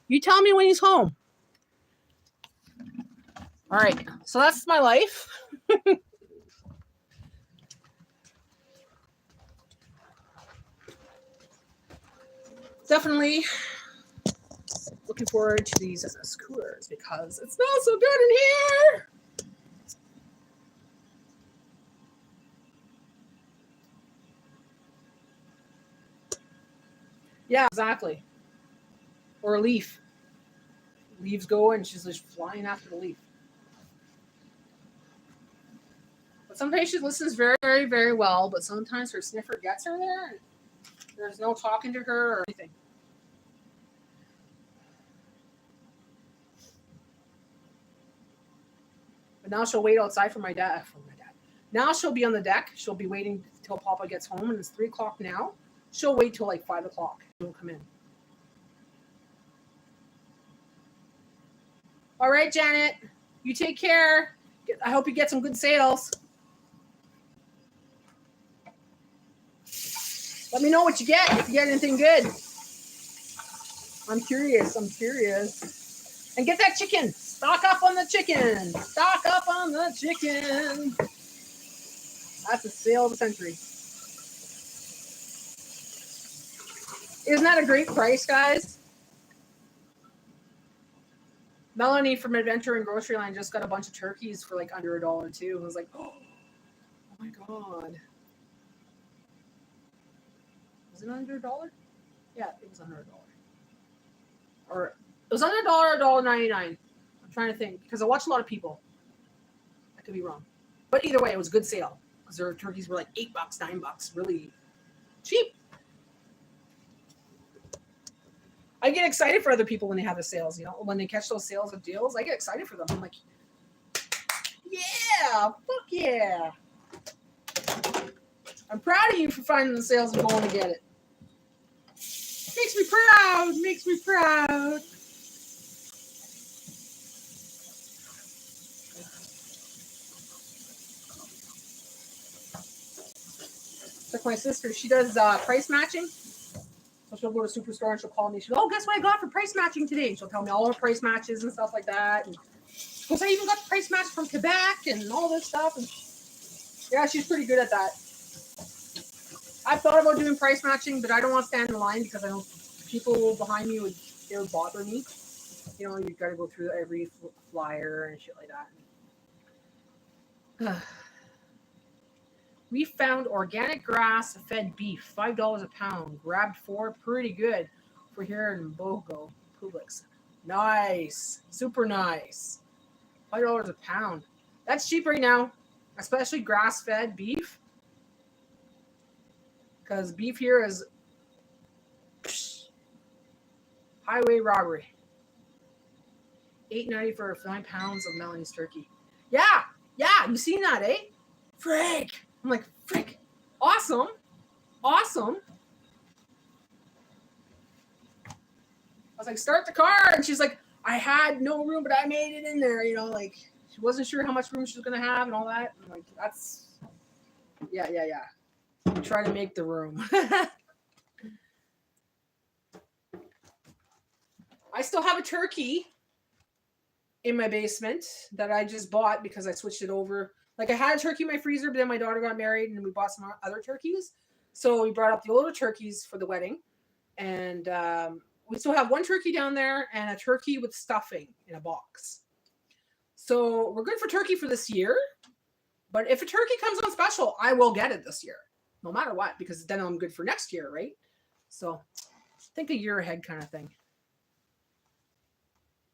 Speaker 1: You tell me when he's home. All right. So that's my life. Definitely looking forward to these skewers because it smells so good in here. Yeah, exactly. Or a leaf. Leaves go and she's just flying after the leaf. But sometimes she listens very, very, very well, but sometimes her sniffer gets her there and there's no talking to her or anything. But now she'll wait outside for my dad. Now she'll be on the deck. She'll be waiting till Papa gets home, and it's 3 o'clock now. She'll wait till like 5 o'clock. She'll come in. All right, Janet. You take care. I hope you get some good sales. Let me know what you get, if you get anything good. I'm curious. And get that chicken. Stock up on the chicken. Stock up on the chicken. That's a sale of the century. Isn't that a great price, guys? Melanie from Adventure and Grocery Line just got a bunch of turkeys for like under $1 too. I was like, oh my God. Was it under $1? Yeah, it was under $1. Or it was under $1, $1.99. I'm trying to think because I watch a lot of people. I could be wrong. But either way, it was a good sale because their turkeys were like $8, $9, really cheap. I get excited for other people when they have the sales, you know, when they catch those sales of deals, I get excited for them. I'm like, yeah, fuck yeah. I'm proud of you for finding the sales and going to get it. Makes me proud. Like my sister, she does price matching. So she'll go to Superstore and she'll call me. She'll go, oh, guess what I got for price matching today? And she'll tell me all her price matches and stuff like that. And because I even got the price match from Quebec and all this stuff. And yeah, she's pretty good at that. I've thought about doing price matching, but I don't want to stand in line because I know people behind me would bother me. You know, you've got to go through every flyer and shit like that. We found organic grass-fed beef, $5 a pound. Grabbed 4, pretty good for here in Bogo, Publix. Nice, super nice. $5 a pound. That's cheap right now, especially grass-fed beef. Because beef here is highway robbery. $8.90 for 9 pounds of Melanie's turkey. Yeah, you seen that, eh? Frick. I'm like, frick. Awesome. I was like, start the car. And she's like, I had no room, but I made it in there. You know, like, she wasn't sure how much room she was going to have and all that. I'm like, that's, yeah. Try to make the room. I still have a turkey in my basement that I just bought because I switched it over Like I had a turkey in my freezer, but then my daughter got married and we bought some other turkeys. So we brought up the older turkeys for the wedding. And we still have one turkey down there and a turkey with stuffing in a box. So we're good for turkey for this year. But if a turkey comes on special, I will get it this year, no matter what, because then I'm good for next year, right? So think a year ahead kind of thing.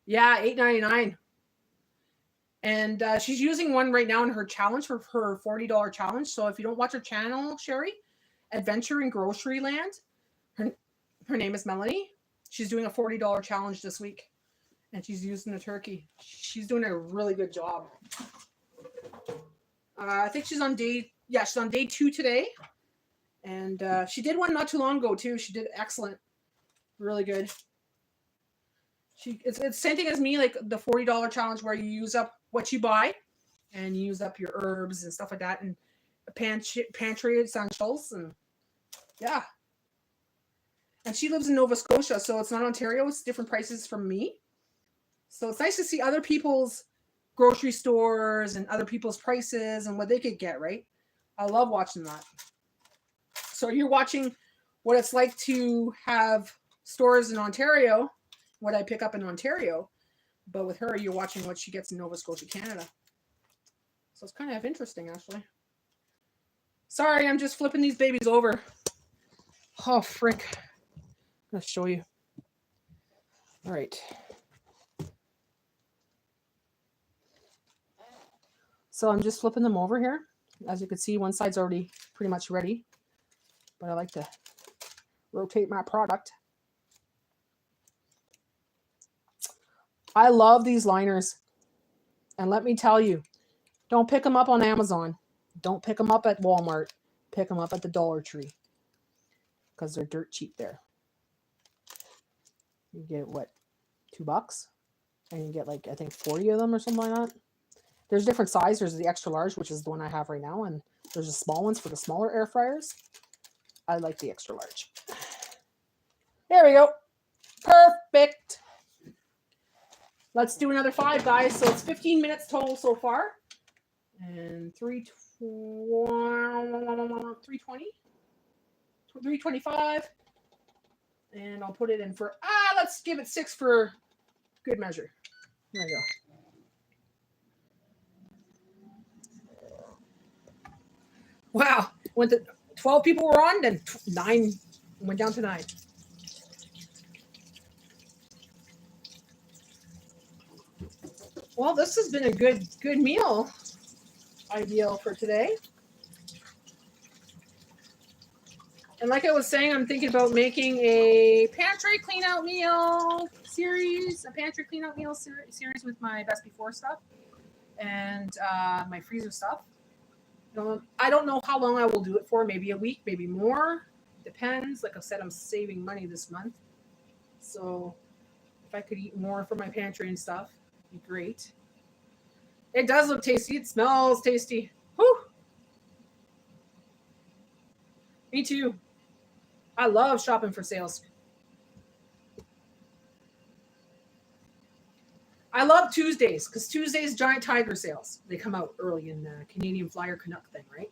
Speaker 1: Yeah, $8.99. And she's using one right now in her challenge for her $40 challenge. So if you don't watch her channel, Sherry, Adventure in Grocery Land, her name is Melanie. She's doing a $40 challenge this week. And she's using the turkey. She's doing a really good job. I think she's on day 2 today. And she did one not too long ago too. She did excellent. Really good. It's the same thing as me, like the $40 challenge where you use up what you buy and you use up your herbs and stuff like that and pantry essentials and yeah. And she lives in Nova Scotia, so it's not Ontario. It's different prices from me. So it's nice to see other people's grocery stores and other people's prices and what they could get, right? I love watching that. So you're watching what it's like to have stores in Ontario, what I pick up in Ontario, but with her, you're watching what she gets in Nova Scotia, Canada. So it's kind of interesting, actually. Sorry, I'm just flipping these babies over. Oh, frick. I'm going to show you. All right. So I'm just flipping them over here. As you can see, one side's already pretty much ready, but I like to rotate my product. I love these liners. And let me tell you, don't pick them up on Amazon. Don't pick them up at Walmart. Pick them up at the Dollar Tree. Because they're dirt cheap there. You get, what, $2? And you get, like, I think 40 of them or something like that. There's different sizes. There's the extra large, which is the one I have right now. And there's the small ones for the smaller air fryers. I like the extra large. There we go. Perfect. Let's do another 5, guys. So it's 15 minutes total so far. And 325. And I'll put it in for, let's give it 6 for good measure. There you go. Wow. When the 12 people were on, then 9 went down to 9. Well, this has been a good meal ideal for today. And like I was saying, I'm thinking about making a pantry clean out meal series, series with my best before stuff and my freezer stuff. I don't know how long I will do it for. Maybe a week, maybe more. Depends. Like I said, I'm saving money this month. So if I could eat more from my pantry and stuff, it'd be great. It does look tasty. It smells tasty. Whew. Me too. I love shopping for sales. I love Tuesdays because Tuesdays giant tiger sales. They come out early in the Canadian Flyer Canuck thing, right?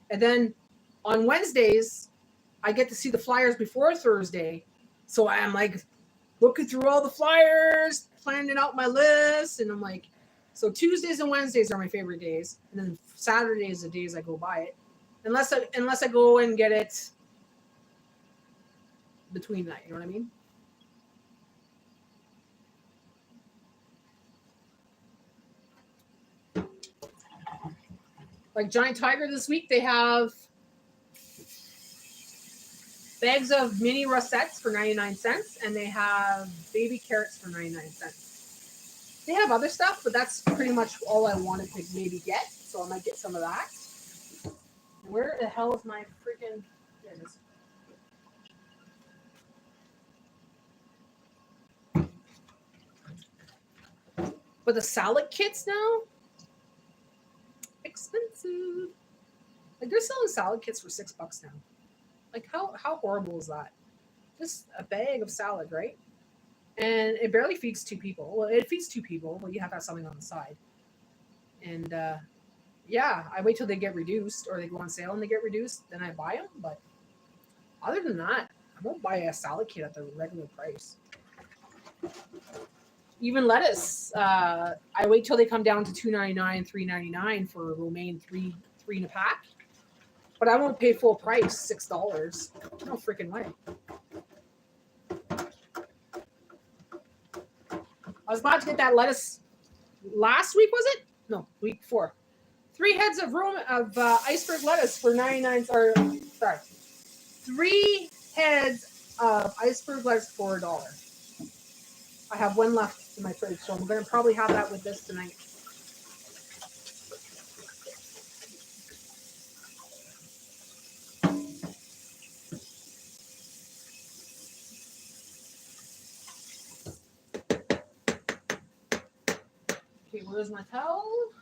Speaker 1: And then on Wednesdays, I get to see the flyers before Thursday. So I'm like looking through all the flyers, planning out my list. And I'm like, so Tuesdays and Wednesdays are my favorite days. And then Saturdays are the days I go buy it. Unless I go and get it between night. You know what I mean? Like Giant Tiger this week, they have bags of mini rusettes for 99 cents, and they have baby carrots for 99 cents. They have other stuff, but that's pretty much all I wanted to maybe get, so I might get some of that. Where the hell is my freaking... There it is. But the salad kits now? Expensive. Like they're selling salad kits for $6 now. Like how horrible is that? Just a bag of salad, right? And it barely feeds 2 people. Well, it feeds 2 people, but you have to have something on the side. And yeah, I wait till they get reduced or they go on sale and they get reduced, then I buy them. But other than that, I won't buy a salad kit at the regular price. Even lettuce, I wait till they come down to $2.99, $3.99 for romaine three in a pack. But I won't pay full price, $6. No freaking way. I was about to get that lettuce last week, was it? No, week before. 3 heads of iceberg lettuce for 99. Or sorry, 3 heads of iceberg lettuce for $1. I have one left in my fridge, so I'm gonna probably have that with this tonight. Okay, where's my towel?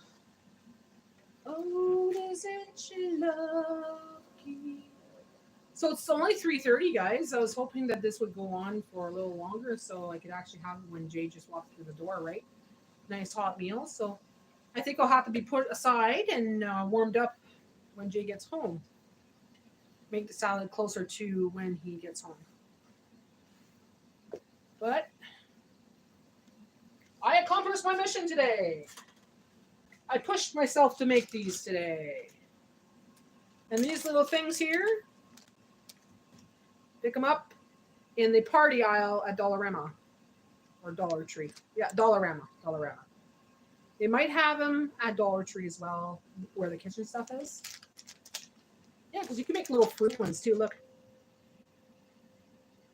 Speaker 1: Oh, isn't she lucky? So it's only 3:30, guys. I was hoping that this would go on for a little longer so I could actually have it when Jay just walked through the door, right? Nice hot meal. So I think I'll have to be put aside and warmed up when Jay gets home. Make the salad closer to when he gets home. But I accomplished my mission today. I pushed myself to make these today. And these little things here, pick them up in the party aisle at Dollarama or Dollar Tree. Yeah, Dollarama. They might have them at Dollar Tree as well, where the kitchen stuff is. Yeah, because you can make little fruit ones too. Look.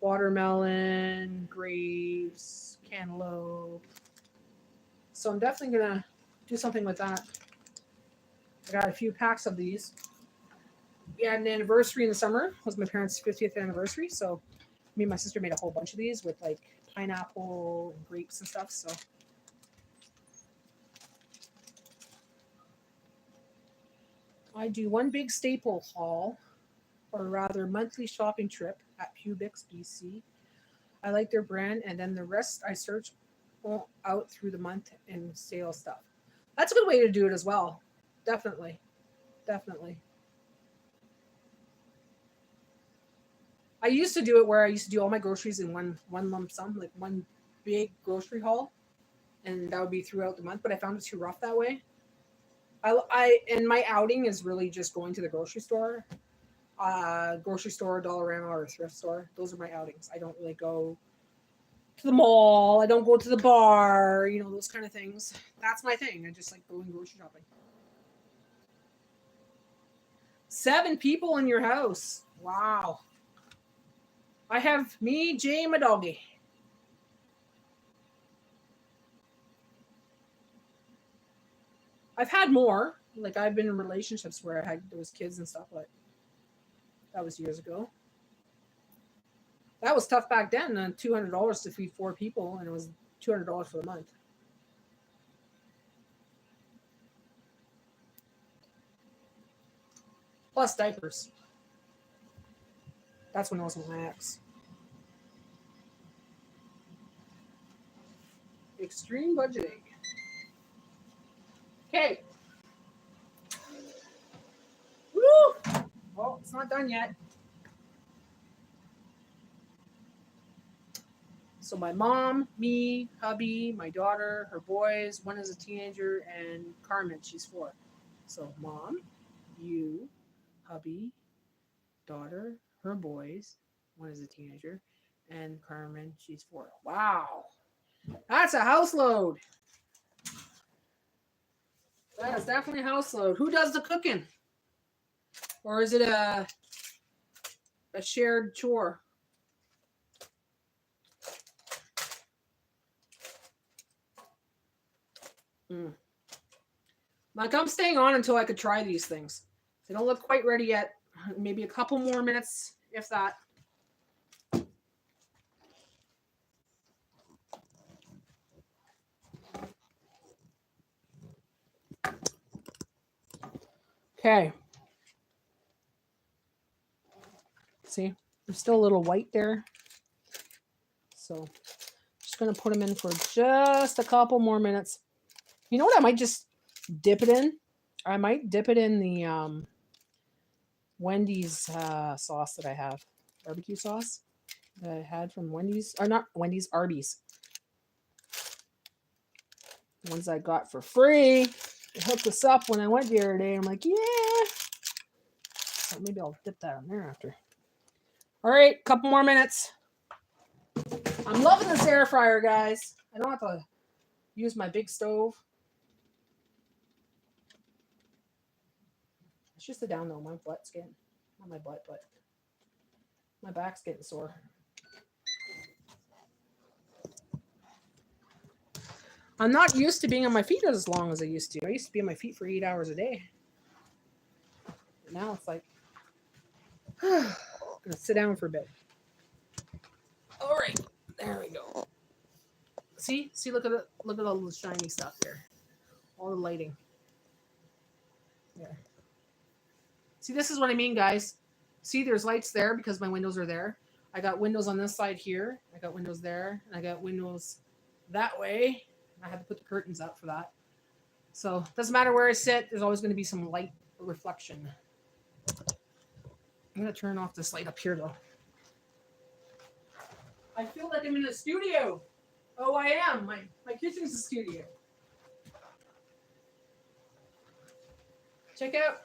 Speaker 1: Watermelon, grapes, cantaloupe. So I'm definitely going to do something with that. I got a few packs of these. We had an anniversary in the summer. It was my parents' 50th anniversary. So me and my sister made a whole bunch of these with like pineapple and grapes and stuff. So I do one big staple haul, or rather monthly shopping trip at Pubix, BC. I like their brand, and then the rest I search out through the month and sale stuff. That's a good way to do it as well. Definitely. I used to do it where I used to do all my groceries in one lump sum, like one big grocery haul, and that would be throughout the month. But I found it too rough that way. And my outing is really just going to the grocery store, Dollarama, or thrift store. Those are my outings. I don't really go to the mall. I don't go to the bar. Those kind of things. That's my thing. I just like going grocery shopping. 7 people in your house. Wow. I have me, Jay, and my doggy. I've had more. Like, I've been in relationships where I had those kids and stuff, but that was years ago. That was tough back then. $200 to feed 4 people, and it was $200 for the month. Plus diapers. That's when I was with my ex. Extreme budgeting. Okay. Woo! Well, it's not done yet. So my mom, me, hubby, my daughter, her boys, one is a teenager, and Carmen, she's 4. So mom, you, hubby, daughter, her boys, one is a teenager, and Carmen, she's 4. Wow. That's a house load. That is definitely a house load. Who does the cooking? Or is it a shared chore? Like, I'm staying on until I could try these things. They don't look quite ready yet. Maybe a couple more minutes, if that. Okay. See, there's still a little white there. So just going to put them in for just a couple more minutes. You know what? I might just dip it in. I might dip it in the Wendy's sauce that I have. Barbecue sauce that I had from Wendy's. Or not Wendy's, Arby's. The ones I got for free. They hooked us up when I went the other day. I'm like, yeah. So maybe I'll dip that in there after. All right, couple more minutes. I'm loving this air fryer, guys. I don't have to use my big stove. It's just the down though. My butt's getting, not my butt, but my back's getting sore. I'm not used to being on my feet as long as I used to. I used to be on my feet for 8 hours a day. But now it's like, I'm gonna sit down for a bit. All right, there we go. See, look at all the shiny stuff there, all the lighting. There. See, this is what I mean, guys. See, there's lights there because my windows are there. I got windows on this side here. I got windows there, and I got windows that way. I had to put the curtains up for that. So it doesn't matter where I sit. There's always going to be some light reflection. I'm going to turn off this light up here, though. I feel like I'm in a studio. Oh, I am. My kitchen's a studio. Check out.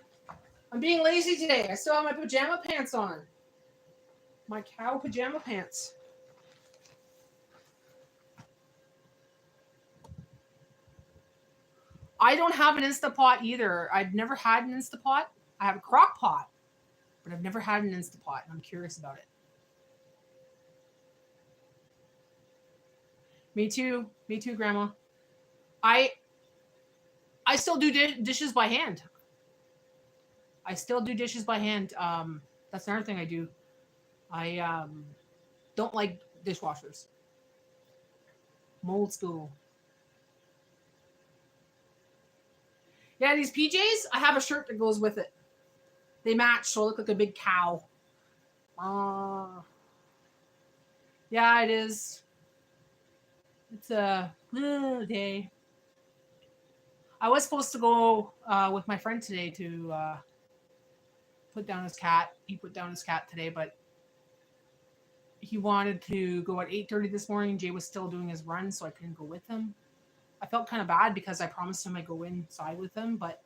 Speaker 1: I'm being lazy today. I still have my pajama pants on. My cow pajama pants. I don't have an Instapot either. I've never had an Instapot. I have a crock pot, but I've never had an Instapot, and I'm curious about it. Me too, Grandma. I still do dishes by hand. I still do dishes by hand. That's another thing I do. I don't like dishwashers. I'm old school. Yeah, these PJs, I have a shirt that goes with it. They match, so I look like a big cow. Yeah, it is. It's a day. I was supposed to go with my friend today to put down his cat. He put down his cat today, but he wanted to go at 8:30 this morning. Jay was still doing his run, so I couldn't go with him. I felt kind of bad because I promised him I'd go inside with him, but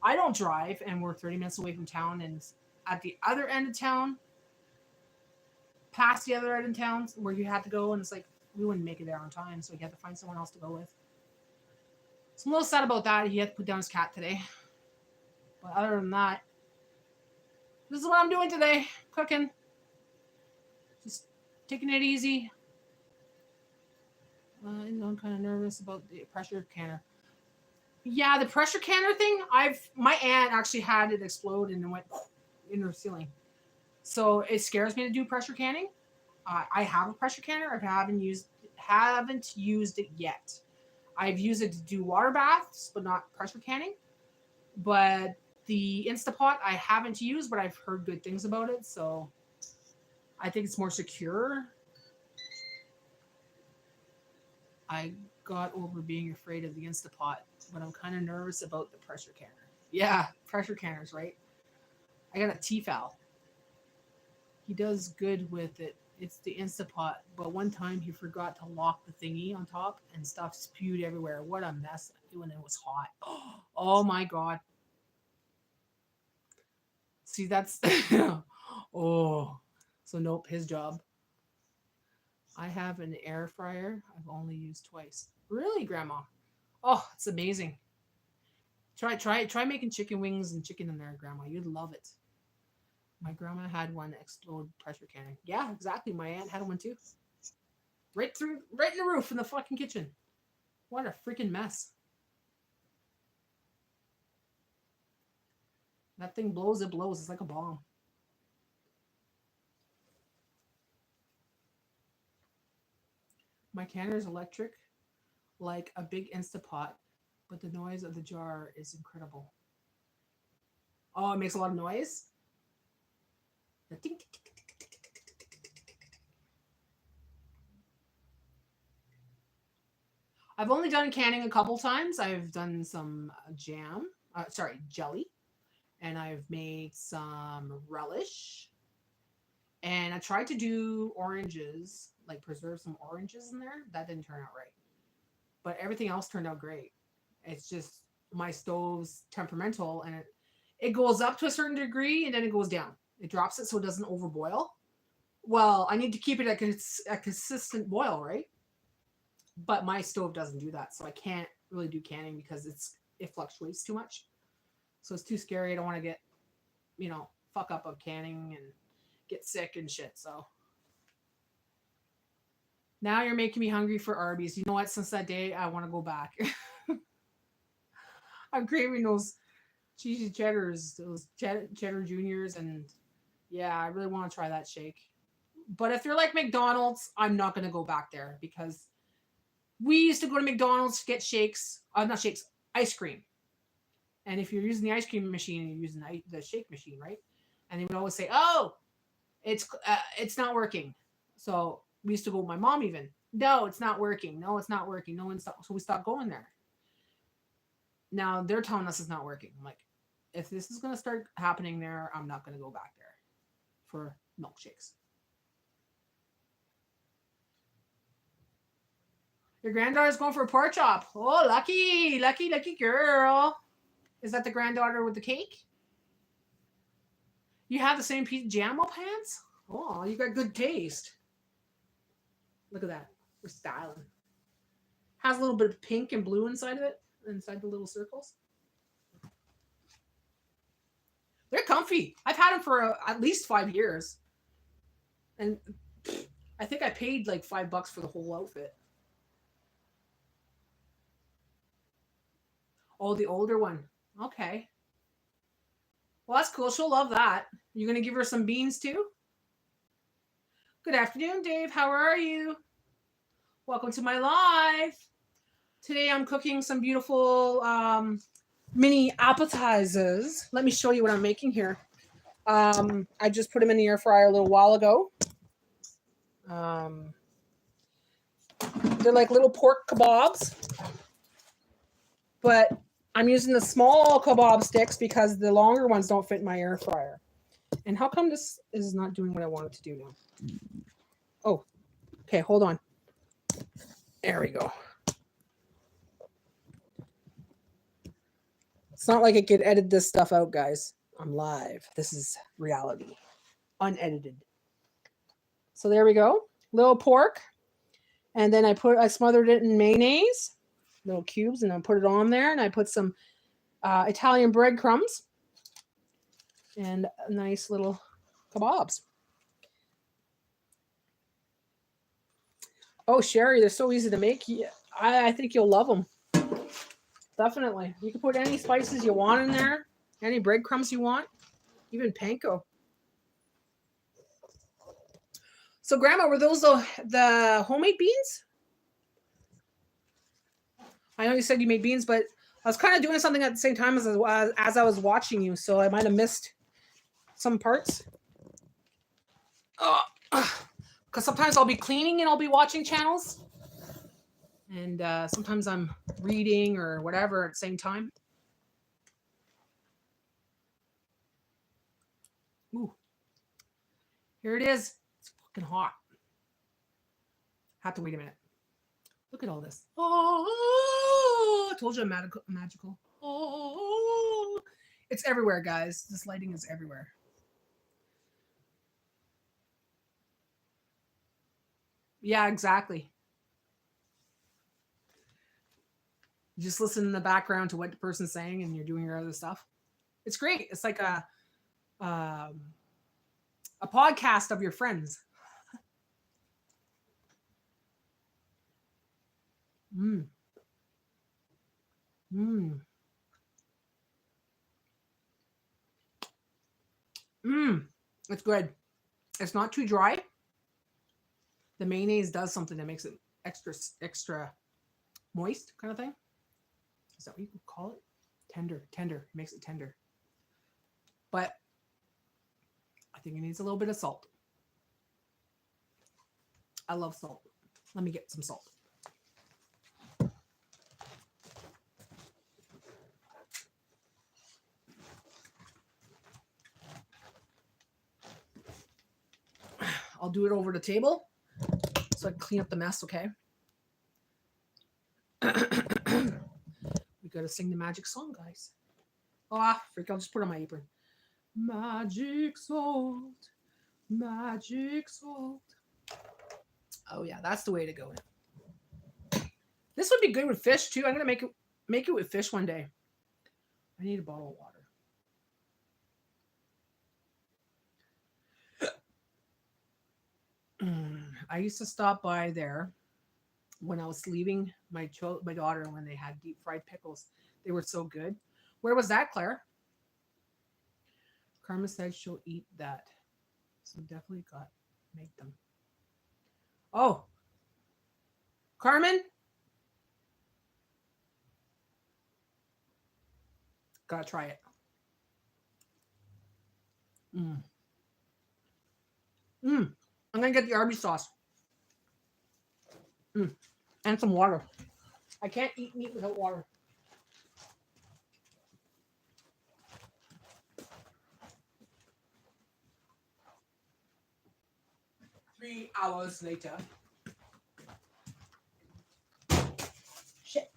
Speaker 1: I don't drive, and we're 30 minutes away from town, and at the other end of town, past the other end of town, where you had to go, and it's like, we wouldn't make it there on time, so we had to find someone else to go with. So I'm a little sad about that. He had to put down his cat today. But other than that, this is what I'm doing today. Cooking. Just taking it easy. I'm kind of nervous about the pressure canner. Yeah, the pressure canner thing, my aunt actually had it explode and it went in her ceiling. So it scares me to do pressure canning. I have a pressure canner. I haven't used it yet. I've used it to do water baths, but not pressure canning. But the Instapot I haven't used, but I've heard good things about it. So I think it's more secure. I got over being afraid of the Instapot, but I'm kind of nervous about the pressure canner. Yeah, pressure canners, right? I got a Tefal. He does good with it. It's the Instapot, but one time he forgot to lock the thingy on top and stuff spewed everywhere. What a mess when it was hot. Oh my God. See, that's... oh. So nope, his job. I have an air fryer I've only used twice. Really, Grandma? Oh, it's amazing. Try making chicken wings and chicken in there, Grandma. You'd love it. My grandma had one explode pressure canning. Yeah, exactly. My aunt had one too. Right in the roof in the fucking kitchen. What a freaking mess. That thing blows, it blows. It's like a bomb. My canner is electric, like a big Instapot, but the noise of the jar is incredible. Oh, it makes a lot of noise? The ding, ding, ding, ding, ding, ding, ding. I've only done canning a couple times. I've done some jam. jelly. And I've made some relish. And I tried to do oranges, like preserve some oranges in there. That didn't turn out right. But everything else turned out great. It's just my stove's temperamental, and it goes up to a certain degree and then it goes down. It drops it so it doesn't overboil. Well, I need to keep it at a consistent boil, right? But my stove doesn't do that, so I can't really do canning because it fluctuates too much. So it's too scary. I don't want to get, fuck up of canning and get sick and shit. So now you're making me hungry for Arby's. You know what? Since that day, I want to go back. I'm craving those cheesy cheddars, those cheddar juniors, and yeah, I really want to try that shake. But if they're like McDonald's, I'm not going to go back there because we used to go to McDonald's to get shakes, not shakes, ice cream. And if you're using the ice cream machine, you're using the shake machine, right? And they would always say, "Oh, it's not working." So we used to go with my mom even. No, it's not working. No, it's not working. No, so we stopped going there. Now they're telling us it's not working. I'm like, if this is going to start happening there, I'm not going to go back there for milkshakes. Your granddaughter's going for a pork chop. Oh, lucky girl. Is that the granddaughter with the cake? You have the same piece of JMO pants? Oh, you got good taste. Look at that. We're styling. Has a little bit of pink and blue inside of it, inside the little circles. They're comfy. I've had them for at least 5 years. And I think I paid like $5 for the whole outfit. Oh, the older one. Okay. Well, that's cool. She'll love that. You going to give her some beans too? Good afternoon, Dave. How are you? Welcome to my live. Today I'm cooking some beautiful mini appetizers. Let me show you what I'm making here. I just put them in the air fryer a little while ago. They're like little pork kebabs, but I'm using the small kebab sticks because the longer ones don't fit in my air fryer. And how come this is not doing what I want it to do now? Oh, okay, hold on. There we go. It's not like I could edit this stuff out, guys. I'm live. This is reality. Unedited. So there we go. Little pork. And then I smothered it in mayonnaise. Little cubes. And I put it on there. And I put some Italian breadcrumbs. And nice little kebabs. Oh, Sherry, they're so easy to make. I think you'll love them. Definitely. You can put any spices you want in there. Any breadcrumbs you want. Even panko. So, Grandma, were those the homemade beans? I know you said you made beans, but I was kind of doing something at the same time as I was watching you, so I might have missed some parts. Because sometimes I'll be cleaning and I'll be watching channels. And sometimes I'm reading or whatever at the same time. Ooh. Here it is. It's fucking hot. Have to wait a minute. Look at all this. Oh, I told you I'm magical. Oh, it's everywhere, guys. This lighting is everywhere. Yeah, exactly. You just listen in the background to what the person's saying and you're doing your other stuff. It's great. It's like a podcast of your friends. Mmm. Mmm. Mmm. It's good. It's not too dry. The mayonnaise does something that makes it extra moist kind of thing. Is that what you could call it? Tender. It makes it tender. But I think it needs a little bit of salt. I love salt. Let me get some salt. I'll do it over the table so I can clean up the mess, okay? We gotta sing the magic song, guys. Oh, freak, I'll just put it on my apron. Magic salt, magic salt. Oh yeah, that's the way to go. This would be good with fish too. I'm gonna make it with fish one day. I need a bottle of water. I used to stop by there when I was leaving my daughter when they had deep fried pickles. They were so good. Where was that, Claire? Karma said she'll eat that. So definitely got make them. Oh. Carmen? Gotta try it. I'm gonna get the Arby's sauce. And some water. I can't eat meat without water. Three hours later. Shit.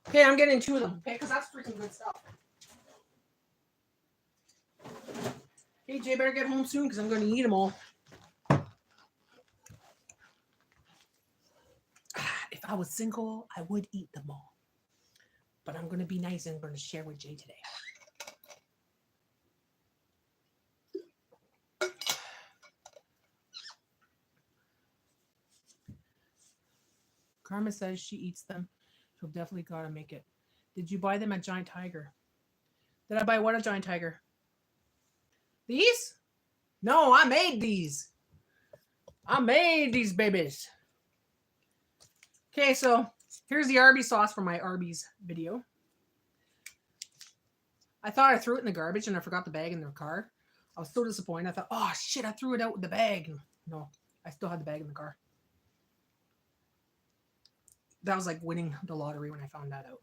Speaker 1: Okay, I'm getting 2 of them, okay? Because that's freaking good stuff. Hey, Jay, better get home soon because I'm going to eat them all. If I was single, I would eat them all. But I'm going to be nice and I'm going to share with Jay today. Karma says she eats them. She'll definitely got to make it. Did you buy them at Giant Tiger? Did I buy what at Giant Tiger? These? No, I made these. I made these babies. Okay, so here's the Arby's sauce from my Arby's video. I thought I threw it in the garbage and I forgot the bag in the car. I was so disappointed. I thought, oh shit, I threw it out with the bag. No, I still had the bag in the car. That was like winning the lottery when I found that out.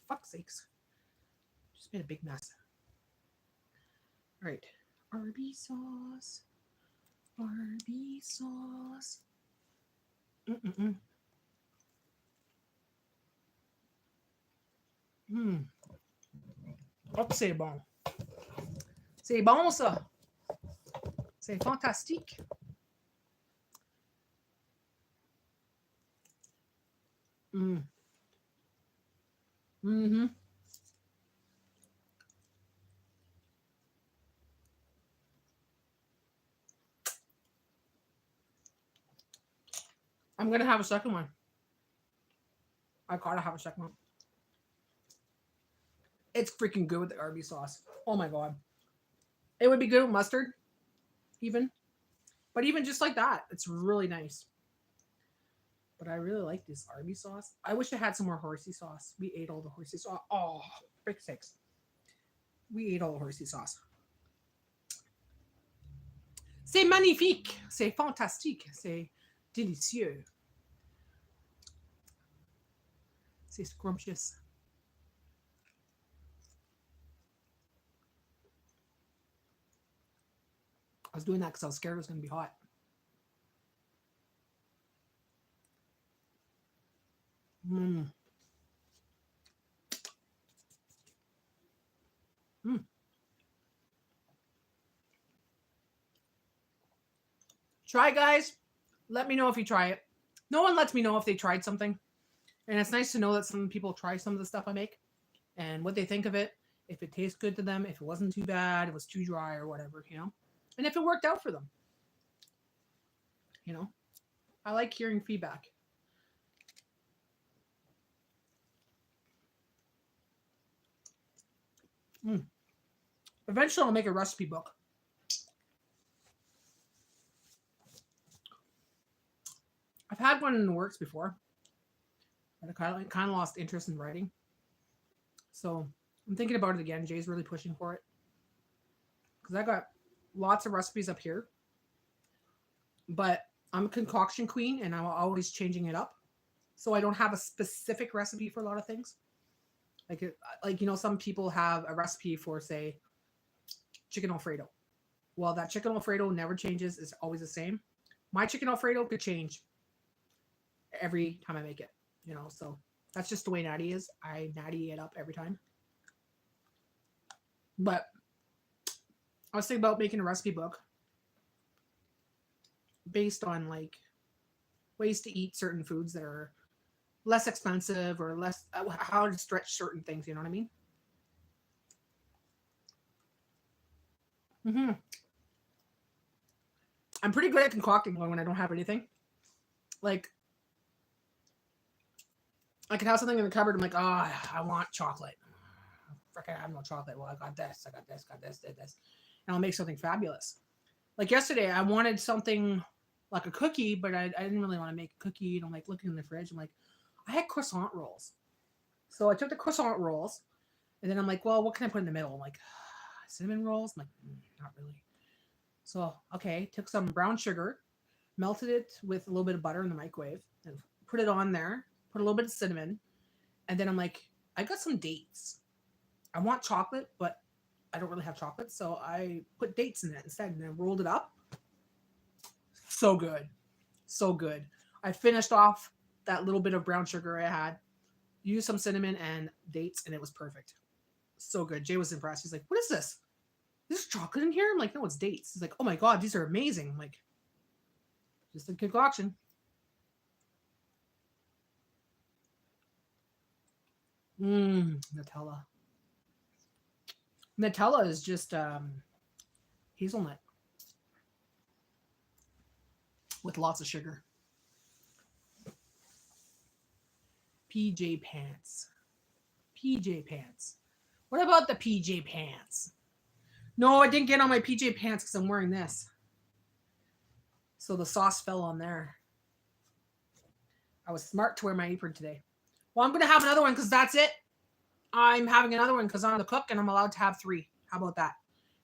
Speaker 1: Fuck's sakes. Just made a big mess. All right. Arby's sauce. Arby's sauce. Hop, c'est bon. C'est bon, ça. C'est fantastique. I'm going to have a second one. I gotta have a second one. It's freaking good with the Arby's sauce. Oh my god. It would be good with mustard, even. But even just like that, it's really nice. But I really like this Arby's sauce. I wish I had some more horsey sauce. We ate all the horsey sauce. Oh, frick sakes. We ate all the horsey sauce. C'est magnifique. C'est fantastique. C'est délicieux. C'est scrumptious. I was doing that because I was scared it was going to be hot. Try, guys. Let me know if you try it. No one lets me know if they tried something. And it's nice to know that some people try some of the stuff I make and what they think of it. If it tastes good to them, if it wasn't too bad, it was too dry or whatever, you know. And if it worked out for them. You know. I like hearing feedback. Eventually I'll make a recipe book. I've had one in the works before. But I kind of lost interest in writing. So I'm thinking about it again. Jay's really pushing for it. Because I got lots of recipes up here. But I'm a concoction queen and I'm always changing it up. So I don't have a specific recipe for a lot of things. Like, you know, some people have a recipe for, say, chicken Alfredo. Well, that chicken Alfredo never changes. It's always the same. My chicken Alfredo could change every time I make it, you know, so that's just the way Natty is. I Natty it up every time. But I was thinking about making a recipe book based on like ways to eat certain foods that are less expensive or less how to stretch certain things. You know what I mean? hmm I'm pretty good at concocting when I don't have anything. Like I could have something in the cupboard. I'm like, oh, I want chocolate. Frick, I have no chocolate. Well, I got this. Got this, did this, and I'll make something fabulous. Like yesterday, I wanted something like a cookie, but I didn't really want to make a cookie. And I'm like looking in the fridge. I'm like, I had croissant rolls. So I took the croissant rolls, and then I'm like, well, what can I put in the middle? I'm like, cinnamon rolls? I'm like, not really. So, okay, took some brown sugar, melted it with a little bit of butter in the microwave, and put it on there, put a little bit of cinnamon, and then I'm like, I got some dates. I want chocolate, but I don't really have chocolate, so I put dates in it instead, and then rolled it up. So good. So good. I finished off that little bit of brown sugar I had, used some cinnamon and dates, and it was perfect. So good. Jay was impressed. He's like, what is this? There's chocolate in here? I'm like, no, it's dates. He's like, oh my God, these are amazing. I'm like, just a concoction. Nutella. Nutella is just hazelnut with lots of sugar. PJ pants. PJ pants. What about the PJ pants? No, I didn't get on my PJ pants because I'm wearing this. So the sauce fell on there. I was smart to wear my apron today. Well, I'm going to have another one because that's it. I'm having another one because I'm the cook and I'm allowed to have 3. How about that?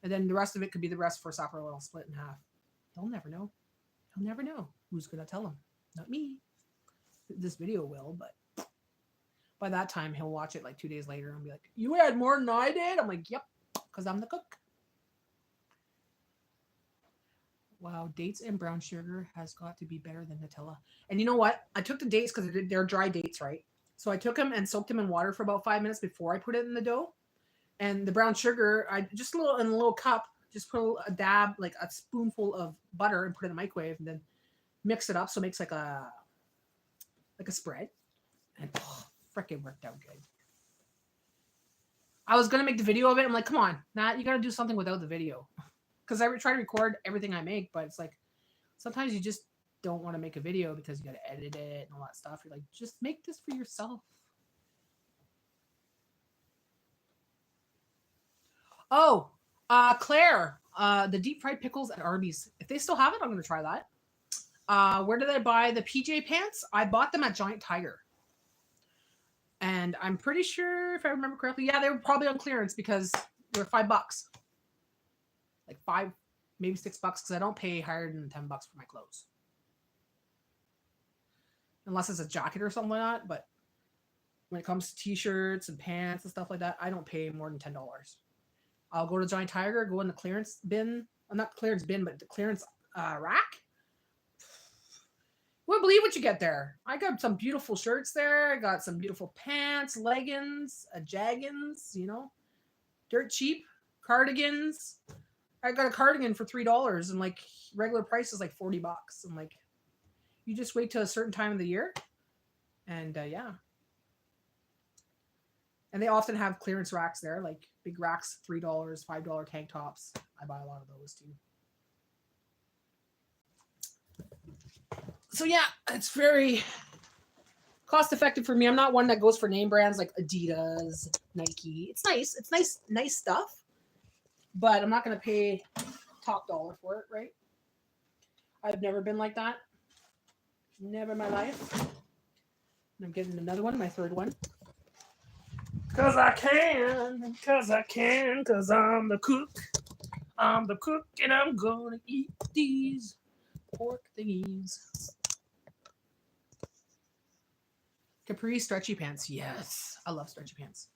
Speaker 1: And then the rest of it could be the rest for supper. I'll split in half. They'll never know. They'll never know. Who's going to tell them? Not me. This video will, but by that time, he'll watch it like 2 days later and be like, you had more than I did? I'm like, yep, because I'm the cook. Wow, dates and brown sugar has got to be better than Nutella. And you know what? I took the dates because they're dry dates, right? So I took them and soaked them in water for about 5 minutes before I put it in the dough. And the brown sugar, I just in a little cup, just put a dab, like a spoonful of butter and put it in the microwave and then mix it up so it makes like a spread. And frickin' worked out good. I was gonna make the video of it. I'm like, come on, Nat, you gotta do something without the video. Because I try to record everything I make, but it's like sometimes you just don't want to make a video because you got to edit it and all that stuff. You're like, just make this for yourself. Oh, Claire, the deep fried pickles at Arby's. If they still have it, I'm going to try that. Where did I buy the PJ pants? I bought them at Giant Tiger. And I'm pretty sure, if I remember correctly, yeah, they were probably on clearance because they were $5. Like 5, maybe $6 because I don't pay higher than $10 for my clothes. Unless it's a jacket or something like that. But when it comes to t-shirts and pants and stuff like that, I don't pay more than $10. I'll go to Giant Tiger, go in the clearance bin. Not clearance bin, but the clearance rack. You wouldn't believe what you get there. I got some beautiful shirts there. I got some beautiful pants, leggings, jaggins, you know, dirt cheap, cardigans. I got a cardigan for $3 and like regular price is like $40. I'm like, you just wait till a certain time of the year. And yeah. And they often have clearance racks there, like big racks, $3, $5 tank tops. I buy a lot of those too. So yeah, it's very cost effective for me. I'm not one that goes for name brands like Adidas, Nike. It's nice. It's nice stuff. But I'm not going to pay top dollar for it, right? I've never been like that. Never in my life. And I'm getting another one, my third one. Because I can. Because I'm the cook. I'm the cook and I'm going to eat these pork thingies. Capri stretchy pants. Yes. I love stretchy pants.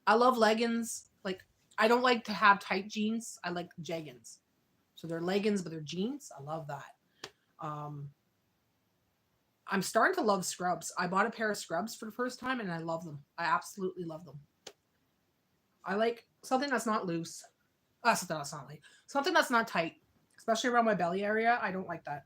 Speaker 1: I love leggings. Like, I don't like to have tight jeans. I like jeggings. So they're leggings, but they're jeans. I love that. I'm starting to love scrubs. I bought a pair of scrubs for the first time and I love them. I absolutely love them. I like something that's not loose. Something that's not tight, especially around my belly area. I don't like that.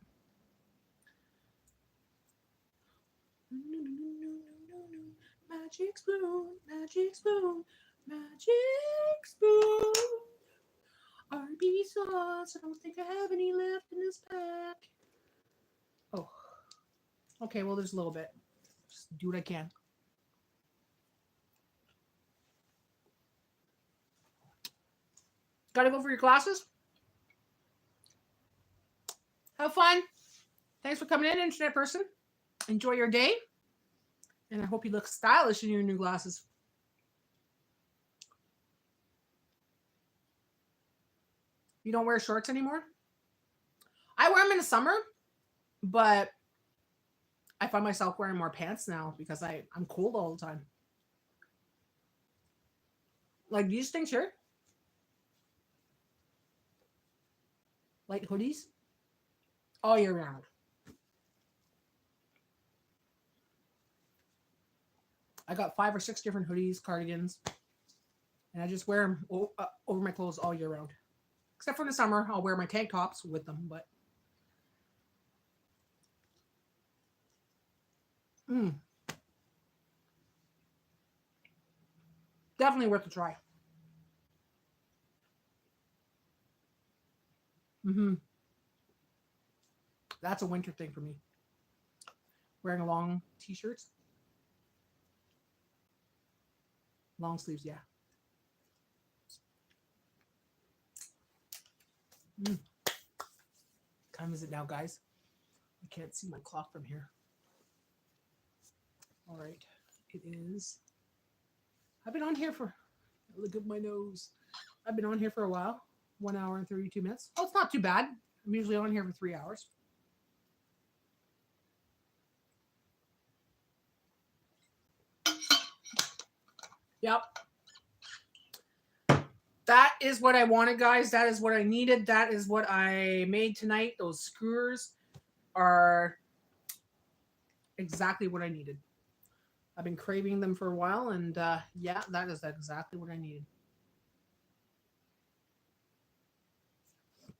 Speaker 1: Magic spoon, magic spoon, magic spoon. RB sauce. I don't think I have any left in this pack. Oh, okay. Well, there's a little bit. Just do what I can. Gotta go for your glasses. Have fun. Thanks for coming in, internet person. Enjoy your day. And I hope you look stylish in your new glasses. You don't wear shorts anymore? I wear them in the summer, but I find myself wearing more pants now because I'm cold all the time. Like these things here. Like hoodies. All year round. I got 5 or 6 different hoodies, cardigans, and I just wear them over my clothes all year round. Except for the summer, I'll wear my tank tops with them, but definitely worth a try. That's a winter thing for me. Wearing long t-shirts. Long sleeves, yeah. Time is it now, guys? I can't see my clock from here. All right. It is. I've been on here for, look at my nose. I've been on here for a while. 1 hour and 32 minutes. Oh, it's not too bad. I'm usually on here for 3 hours. Yep. That is what I wanted, guys. That is what I needed. That is what I made tonight. Those skewers are exactly what I needed. I've been craving them for a while, and yeah, that is exactly what I needed. I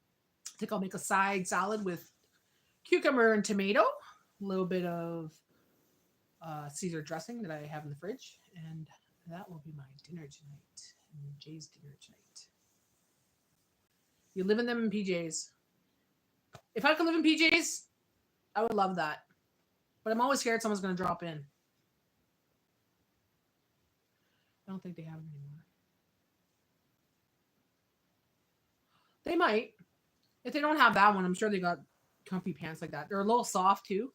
Speaker 1: think I'll make a side salad with cucumber and tomato, a little bit of Caesar dressing that I have in the fridge, and that will be my dinner tonight. And Jay's dinner tonight. You live in them in PJs. If I could live in PJs, I would love that. But I'm always scared someone's going to drop in. I don't think they have them anymore. They might. If they don't have that one, I'm sure they got comfy pants like that. They're a little soft too.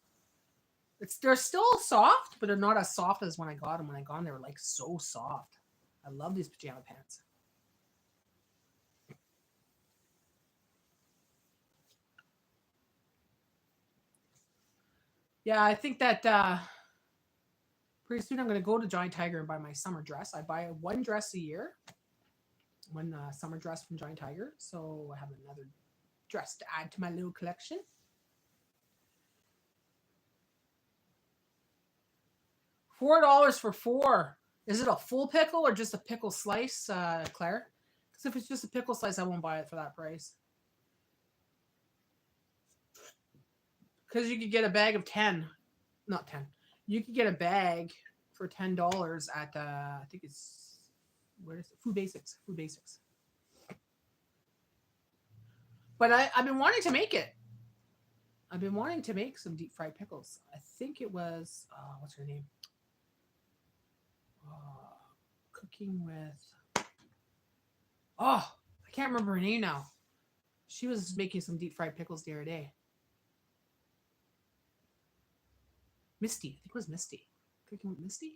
Speaker 1: They're still soft, but they're not as soft as when I got them. When I got them, they were like so soft. I love these pajama pants. Yeah, I think that pretty soon I'm going to go to Giant Tiger and buy my summer dress. I buy one dress a year, one summer dress from Giant Tiger. So I have another dress to add to my little collection. $4 for 4. Is it a full pickle or just a pickle slice, Claire? Because if it's just a pickle slice, I won't buy it for that price. Because you could get a bag of 10. Not 10. You could get a bag for $10 at, I think it's, where is it? Food Basics. Food Basics. But I've been wanting to make it. I've been wanting to make some deep fried pickles. I think it was, what's her name? Cooking with, I can't remember her name now. She was making some deep fried pickles the other day. Misty. I think it was Misty. Cooking with Misty,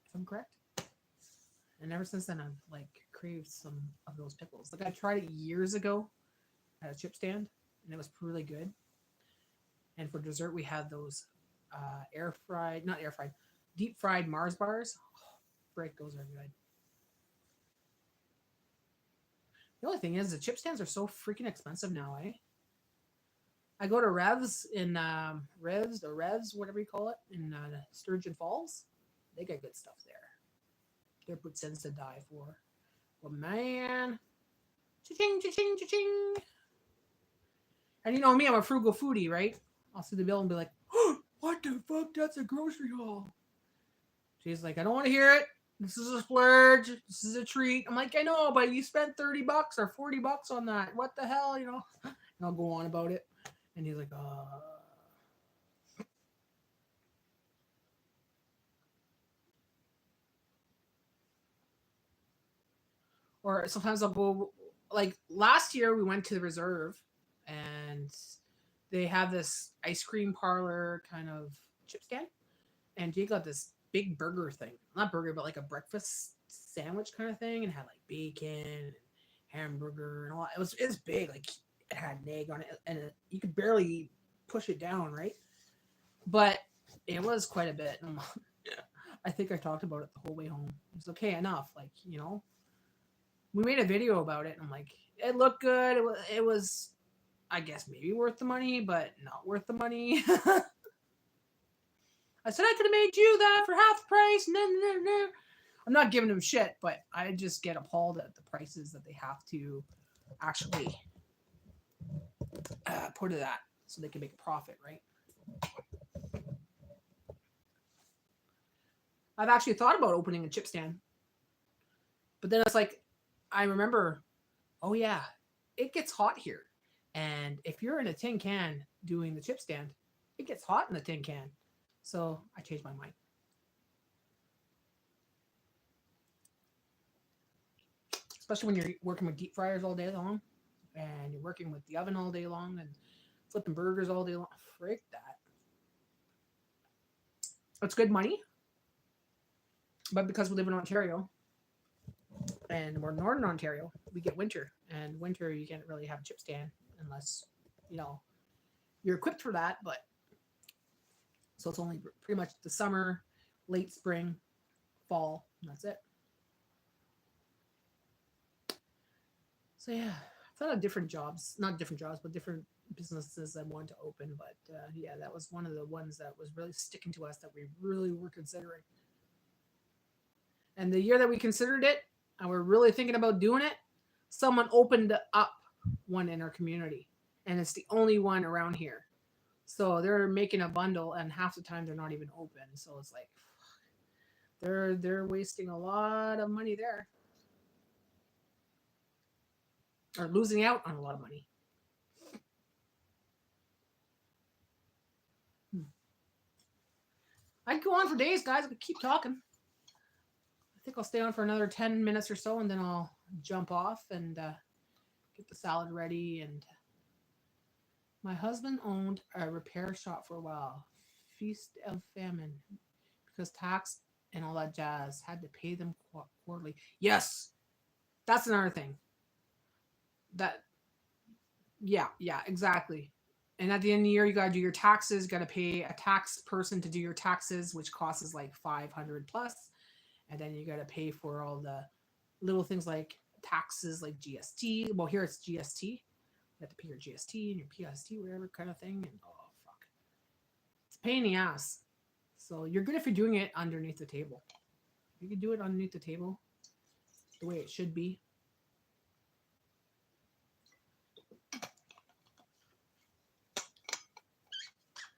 Speaker 1: if I'm correct. And ever since then, I've like craved some of those pickles. Like I tried it years ago at a chip stand, and it was really good. And for dessert, we had those deep fried Mars bars. Oh, break, those are good. The only thing is the chip stands are so freaking expensive now, eh? I go to Revs in Revs, whatever you call it, in Sturgeon Falls. They got good stuff there. Their puts-ins to die for. Well, man, cha-ching, cha-ching, cha-ching. And you know me, I'm a frugal foodie, right? I'll see the bill and be like, oh, what the fuck? That's a grocery haul. She's like, I don't want to hear it. This is a splurge. This is a treat. I'm like, I know, but you spent $30 or $40 on that. What the hell, you know? And I'll go on about it. And he's like, Or sometimes I'll go, like last year we went to the reserve and they have this ice cream parlor kind of chip stand. And Jake got this big burger thing. Not burger, but like a breakfast sandwich kind of thing. And had like bacon and hamburger and all that. It was big. Like it had an egg on it. And you could barely push it down, right? But it was quite a bit. And I think I talked about it the whole way home. It's okay, enough. Like, you know, we made a video about it. And I'm like, it looked good. It was, I guess, maybe worth the money, but not worth the money. I said I could have made you that for half the price. No. I'm not giving them shit, but I just get appalled at the prices that they have to actually put it at so they can make a profit, right? I've actually thought about opening a chip stand. But then it's like, I remember, oh yeah, it gets hot here. And if you're in a tin can doing the chip stand, it gets hot in the tin can. So I changed my mind. Especially when you're working with deep fryers all day long and you're working with the oven all day long and flipping burgers all day long. Frick that. It's good money. But because we live in Ontario and we're in Northern Ontario, we get winter. And winter, you can't really have a chip stand unless, you know, you're equipped for that. But so it's only pretty much the summer, late spring, fall, and that's it. So yeah, I thought of different jobs, not different jobs, but different businesses I wanted to open. But yeah, that was one of the ones that was really sticking to us that we really were considering. And the year that we considered it, and we're really thinking about doing it, someone opened up one in our community. And it's the only one around here. So they're making a bundle, and half the time they're not even open. So it's like they're wasting a lot of money there, or losing out on a lot of money. I'd go on for days, guys. I could keep talking. I think I'll stay on for another 10 minutes or so, and then I'll jump off and get the salad ready. And my husband owned a repair shop for a while. Feast of famine. Because tax and all that jazz had to pay them quarterly. Yes. That's another thing. Yeah, exactly. And at the end of the year, you got to do your taxes. You got to pay a tax person to do your taxes, which costs like 500 plus. And then you got to pay for all the little things like taxes, like GST. Well, here it's GST. You have to pay your GST and your PST, whatever kind of thing. And oh, fuck. It's a pain in the ass. So you're good if you're doing it underneath the table. You can do it underneath the table the way it should be.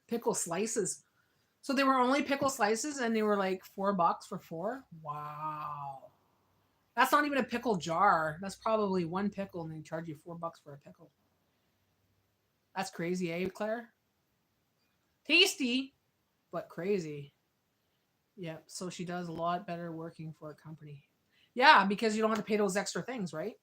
Speaker 1: Pickle slices. So they were only pickle slices and they were like $4 for 4. Wow. That's not even a pickle jar. That's probably one pickle and they charge you $4 for a pickle. That's crazy, eh, Claire? Tasty, but crazy. Yep. So she does a lot better working for a company. Yeah, because you don't have to pay those extra things, right?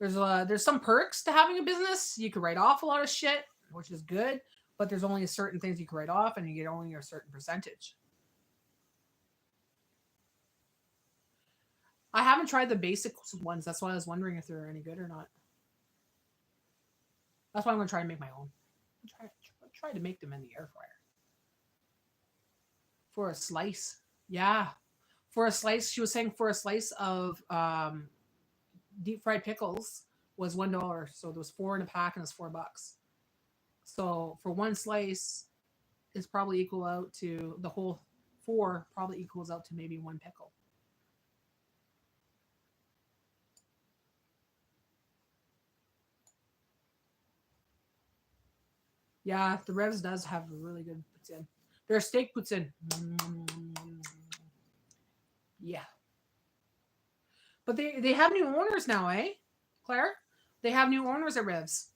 Speaker 1: There's some perks to having a business. You can write off a lot of shit, which is good. But there's only certain things you can write off and you get only a certain percentage. I haven't tried the basic ones. That's why I was wondering if they're any good or not. That's why I'm going to try and make my own. Try to make them in the air fryer. For a slice. Yeah. For a slice, she was saying for a slice of deep fried pickles was $1. So there was 4 in a pack and it was $4. So for one slice is probably equal out to the whole 4 probably equals out to maybe 1 pickle. Yeah, the Revs does have a really good puts in. Their steak puts in. Yeah. But they have new owners now, eh, Claire? They have new owners at Revs.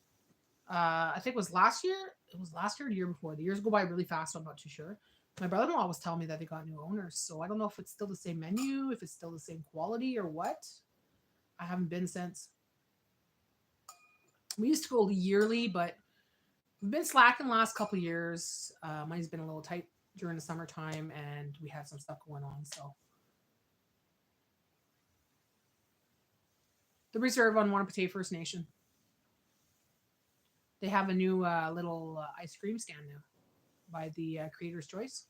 Speaker 1: I think it was last year. It was last year or the year before. The years go by really fast, so I'm not too sure. My brother-in-law was telling me that they got new owners, so I don't know if it's still the same menu, if it's still the same quality, or what. I haven't been since. We used to go yearly, but we've been slacking the last couple of years. Money's been a little tight during the summertime, and we had some stuff going on. So the reserve on Wanapate First Nation. They have a new little ice cream stand now by the Creator's Choice.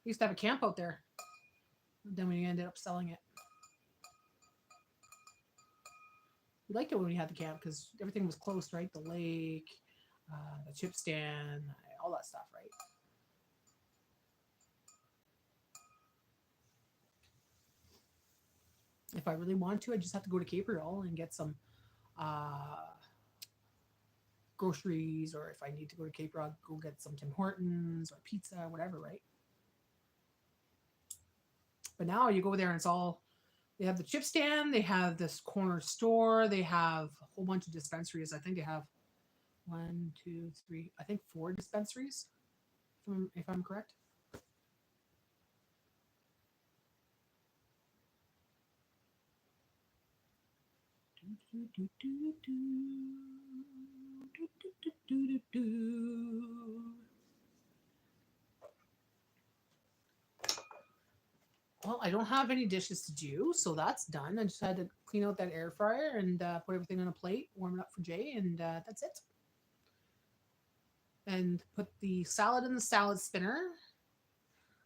Speaker 1: We used to have a camp out there. Then we ended up selling it. We liked it when we had the camp because everything was close, right? The lake, the chip stand, all that stuff, right? If I really want to, I just have to go to Caperville and get some groceries, or if I need to go to Caperville, go get some Tim Hortons or pizza, whatever, right? But now you go there and it's all, they have the chip stand, they have this corner store, they have a whole bunch of dispensaries. I think they have 1, 2, 3, I think 4 dispensaries, if I'm correct. Well, I don't have any dishes to do, so that's done. I just had to clean out that air fryer and put everything on a plate, warm it up for Jay, and that's it. And put the salad in the salad spinner,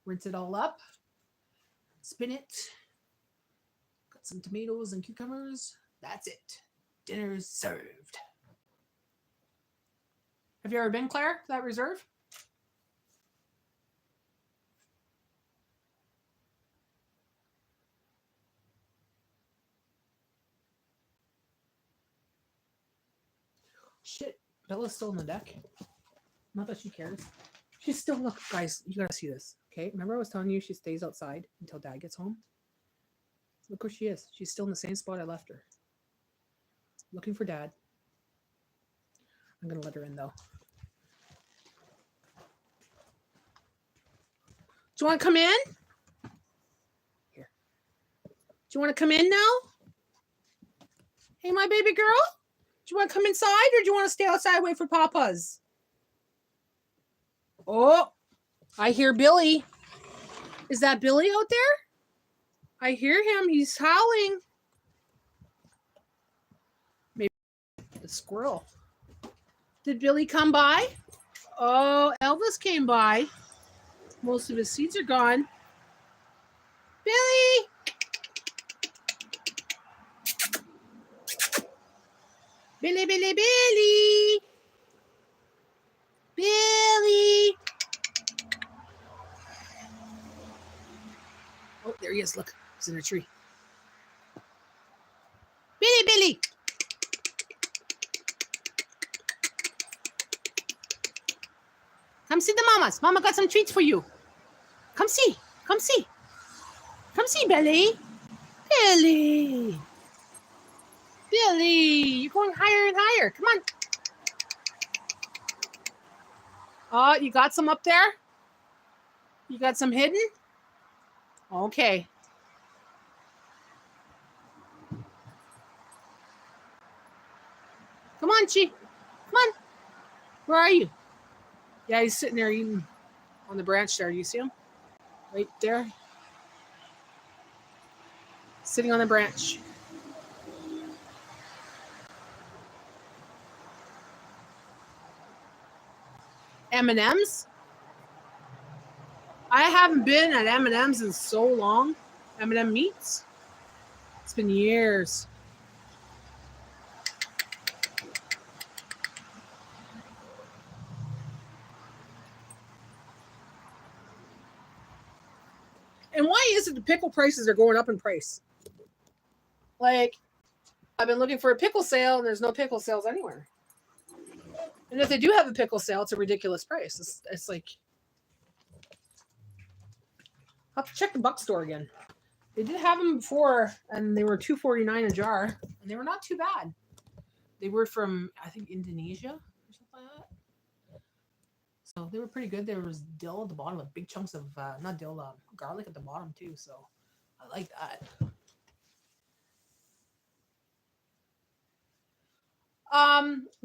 Speaker 1: rinse it all up, spin it, cut some tomatoes and cucumbers. That's it. Dinner's served. Have you ever been, Claire, to that reserve? Shit, Bella's still on the deck. Not that she cares. She's still, look, guys, you gotta see this. Okay, remember I was telling you she stays outside until Dad gets home? Look where she is. She's still in the same spot I left her. Looking for Dad. I'm gonna let her in though. Do you want to come in? Here. Do you want to come in now? Hey, my baby girl? Do you want to come inside or do you want to stay outside and wait for Papa's? Oh, I hear Billy. Is that Billy out there? I hear him. He's howling. Maybe the squirrel. Did Billy come by? Oh, Elvis came by. Most of his seeds are gone. Billy! Billy, Billy, Billy! Billy! Oh, there he is. Look, he's in a tree. Billy, Billy! Come see the mamas. Mama got some treats for you. Come see. Come see. Come see, Billy. Billy. Billy, you're going higher and higher. Come on. Oh, you got some up there? You got some hidden? Okay. Come on, Chi. Come on. Where are you? Yeah, he's sitting there eating on the branch there. You see him? Right there. Sitting on the branch. M&Ms? I haven't been at M&M's in so long. M&M Meats. It's been years. And why is it the pickle prices are going up in price? Like, I've been looking for a pickle sale and there's no pickle sales anywhere. And if they do have a pickle sale, it's a ridiculous price. It's like, I'll have to check the Buck store again. They did have them before, and they were $2.49 a jar, and they were not too bad. They were from, I think, Indonesia or something like that. So they were pretty good. There was dill at the bottom, like big chunks of not dill, garlic at the bottom too. So I like that.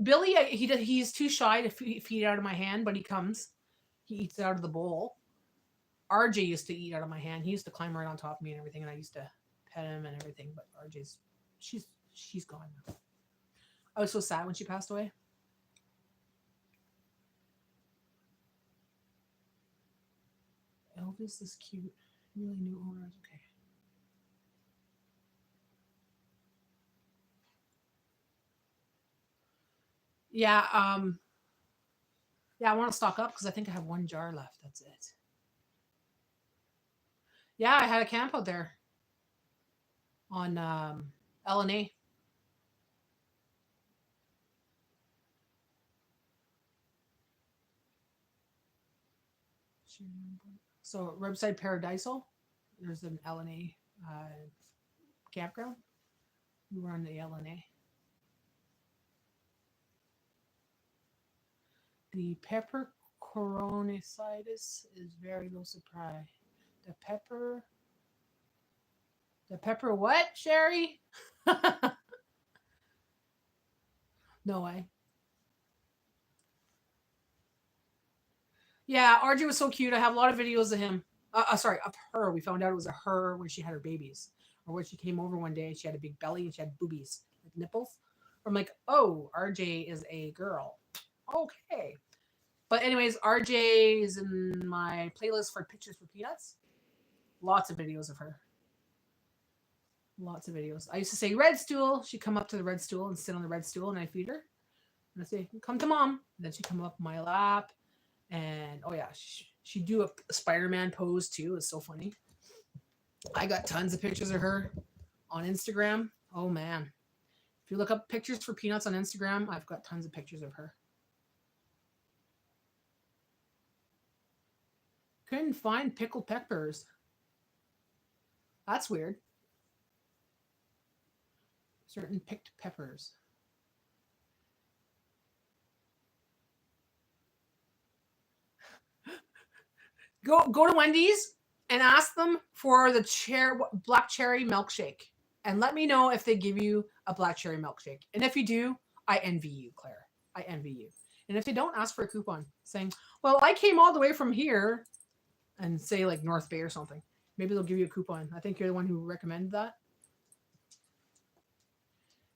Speaker 1: Billy, he's too shy to feed out of my hand, but he comes. He eats out of the bowl. RJ used to eat out of my hand. He used to climb right on top of me and everything, and I used to pet him and everything. But she's gone now. I was so sad when she passed away. Elvis is cute. Really new owners. Okay. Yeah. Yeah, I want to stock up because I think I have one jar left. That's it. Yeah, I had a camp out there on LNA. So Riverside Paradisal, there's an LNA campground. We were on the LNA. The pepper coronicitis is very low supply. The pepper what, Sherry? No way. Yeah, RJ was so cute. I have a lot of videos of him. Sorry, of her. We found out it was a her when she had her babies, or when she came over one day. She had a big belly and she had boobies, like nipples. I'm like, oh, RJ is a girl. Okay. But anyways, RJ is in my playlist for pictures for peanuts. Lots of videos of her. Lots of videos. I used to say red stool. She'd come up to the red stool and sit on the red stool, and I feed her. And I say, "Come to mom." And then she'd come up my lap, and oh yeah, she'd do a Spider-Man pose too. It's so funny. I got tons of pictures of her on Instagram. Oh man, if you look up pictures for peanuts on Instagram, I've got tons of pictures of her. Couldn't find pickled peppers. That's weird. Certain picked peppers. Go to Wendy's and ask them for the black cherry milkshake, and let me know if they give you a black cherry milkshake. And if you do, I envy you, Claire. I envy you. And if they don't, ask for a coupon saying, "Well, I came all the way from here," and say like North Bay or something. Maybe they'll give you a coupon. I think you're the one who recommended that.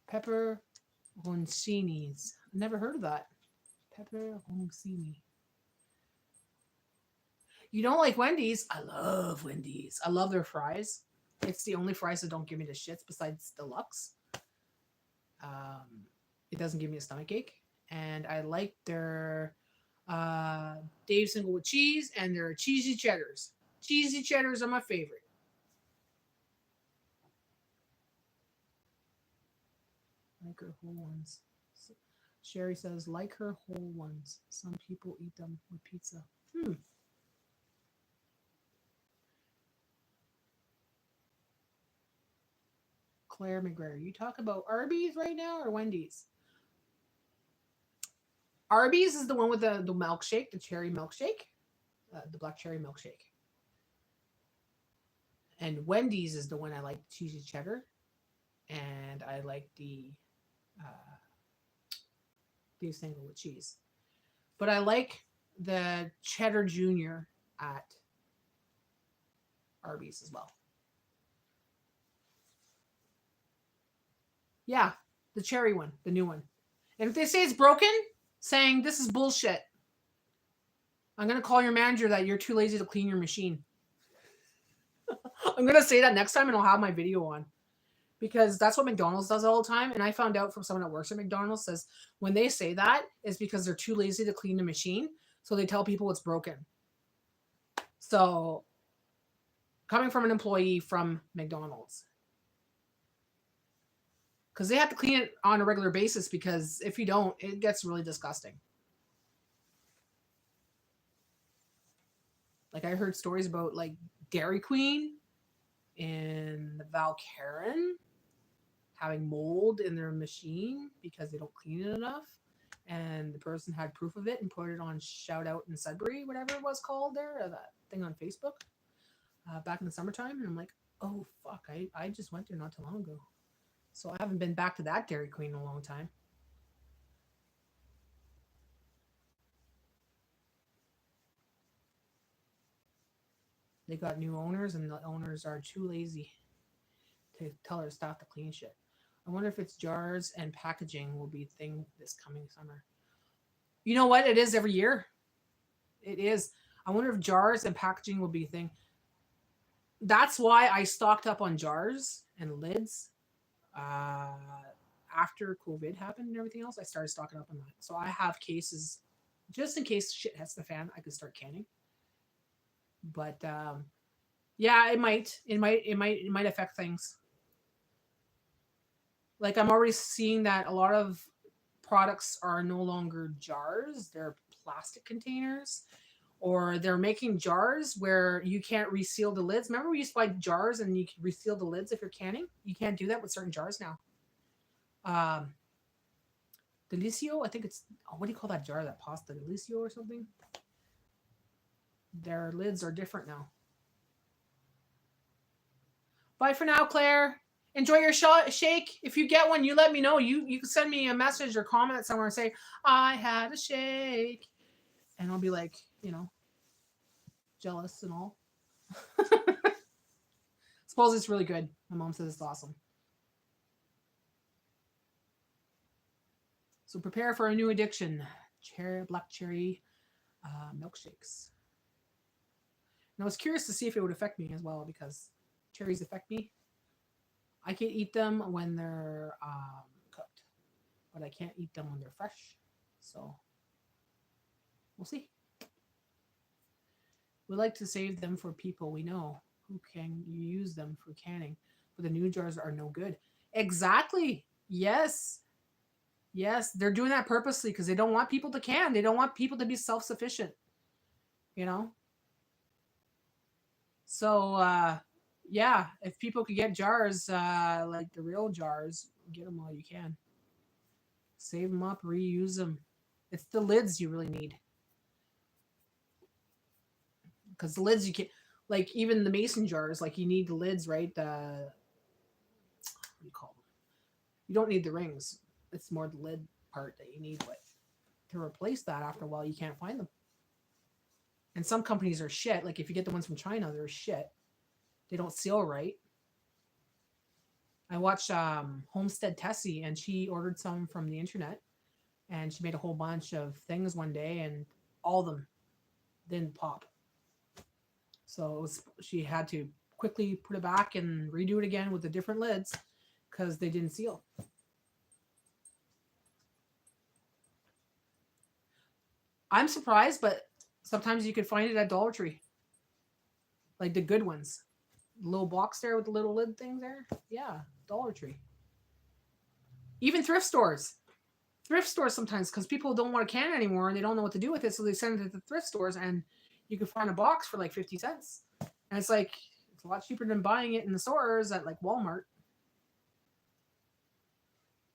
Speaker 1: Pepper roncinis. Never heard of that. Pepper roncini. You don't like Wendy's? I love Wendy's. I love their fries. It's the only fries that don't give me the shits besides deluxe. It doesn't give me a stomach ache. And I like their Dave single with cheese and their cheesy cheddars. Cheesy cheddars are my favorite. Like her whole ones. Sherry says, like her whole ones. Some people eat them with pizza. Claire McGregor. You talk about Arby's right now or Wendy's? Arby's is the one with the milkshake, the cherry milkshake, the black cherry milkshake. And Wendy's is the one I like, cheesy cheddar, and I like the beef single with cheese. But I like the cheddar junior at Arby's as well. Yeah, the cherry one, the new one. And if they say it's broken, saying this is bullshit. I'm going to call your manager that you're too lazy to clean your machine. I'm going to say that next time and I'll have my video on. Because that's what McDonald's does all the time. And I found out from someone that works at McDonald's says when they say that is because they're too lazy to clean the machine. So they tell people it's broken. So coming from an employee from McDonald's. Because they have to clean it on a regular basis because if you don't, it gets really disgusting. Like I heard stories about like Dairy Queen and Valcaron having mold in their machine because they don't clean it enough. And the person had proof of it and put it on Shout Out in Sudbury, whatever it was called there, or that thing on Facebook back in the summertime. And I'm like, oh, fuck, I just went there not too long ago. So I haven't been back to that Dairy Queen in a long time. They got new owners and the owners are too lazy to tell their staff to clean shit. I wonder if it's jars and packaging will be a thing this coming summer. You know what? It is every year. It is. I wonder if jars and packaging will be a thing. That's why I stocked up on jars and lids. After COVID happened and everything else, I started stocking up on that. So I have cases just in case shit hits the fan. I could start canning. But yeah, it might affect things. Like I'm already seeing that a lot of products are no longer jars, they're plastic containers, or they're making jars where you can't reseal the lids. Remember we used to buy jars and you could reseal the lids if you're canning? You can't do that with certain jars now. Delicio, I think it's, what do you call that jar, that pasta? Delicio or something? Their lids are different now. Bye for now, Claire. Enjoy your shake. If you get one, you let me know. You can send me a message or comment somewhere and say, I had a shake. And I'll be like, jealous and all. Suppose it's really good. My mom says it's awesome. So prepare for a new addiction. Black cherry milkshakes. And I was curious to see if it would affect me as well because cherries affect me. I can eat them when they're cooked, but I can't eat them when they're fresh. So we'll see. We like to save them for people we know who can use them for canning, but the new jars are no good. Exactly. Yes. Yes, they're doing that purposely because they don't want people to can. They don't want people to be self-sufficient. So, yeah, if people could get jars, like the real jars, get them while you can. Save them up, reuse them. It's the lids you really need. Because the lids you can, like even the mason jars, like you need the lids, right? What do you call them? You don't need the rings. It's more the lid part that you need, but to replace that after a while, you can't find them. And some companies are shit. Like if you get the ones from China, they're shit. They don't seal right. I watched Homestead Tessie, and she ordered some from the internet, and she made a whole bunch of things one day, and all of them didn't pop. So she had to quickly put it back and redo it again with the different lids because they didn't seal. I'm surprised, but sometimes you could find it at Dollar Tree. Like the good ones. The little box there with the little lid thing there. Yeah, Dollar Tree. Even thrift stores. Thrift stores sometimes because people don't want to can anymore and they don't know what to do with it. So they send it to the thrift stores and you can find a box for like 50 cents. And it's like, it's a lot cheaper than buying it in the stores at like Walmart.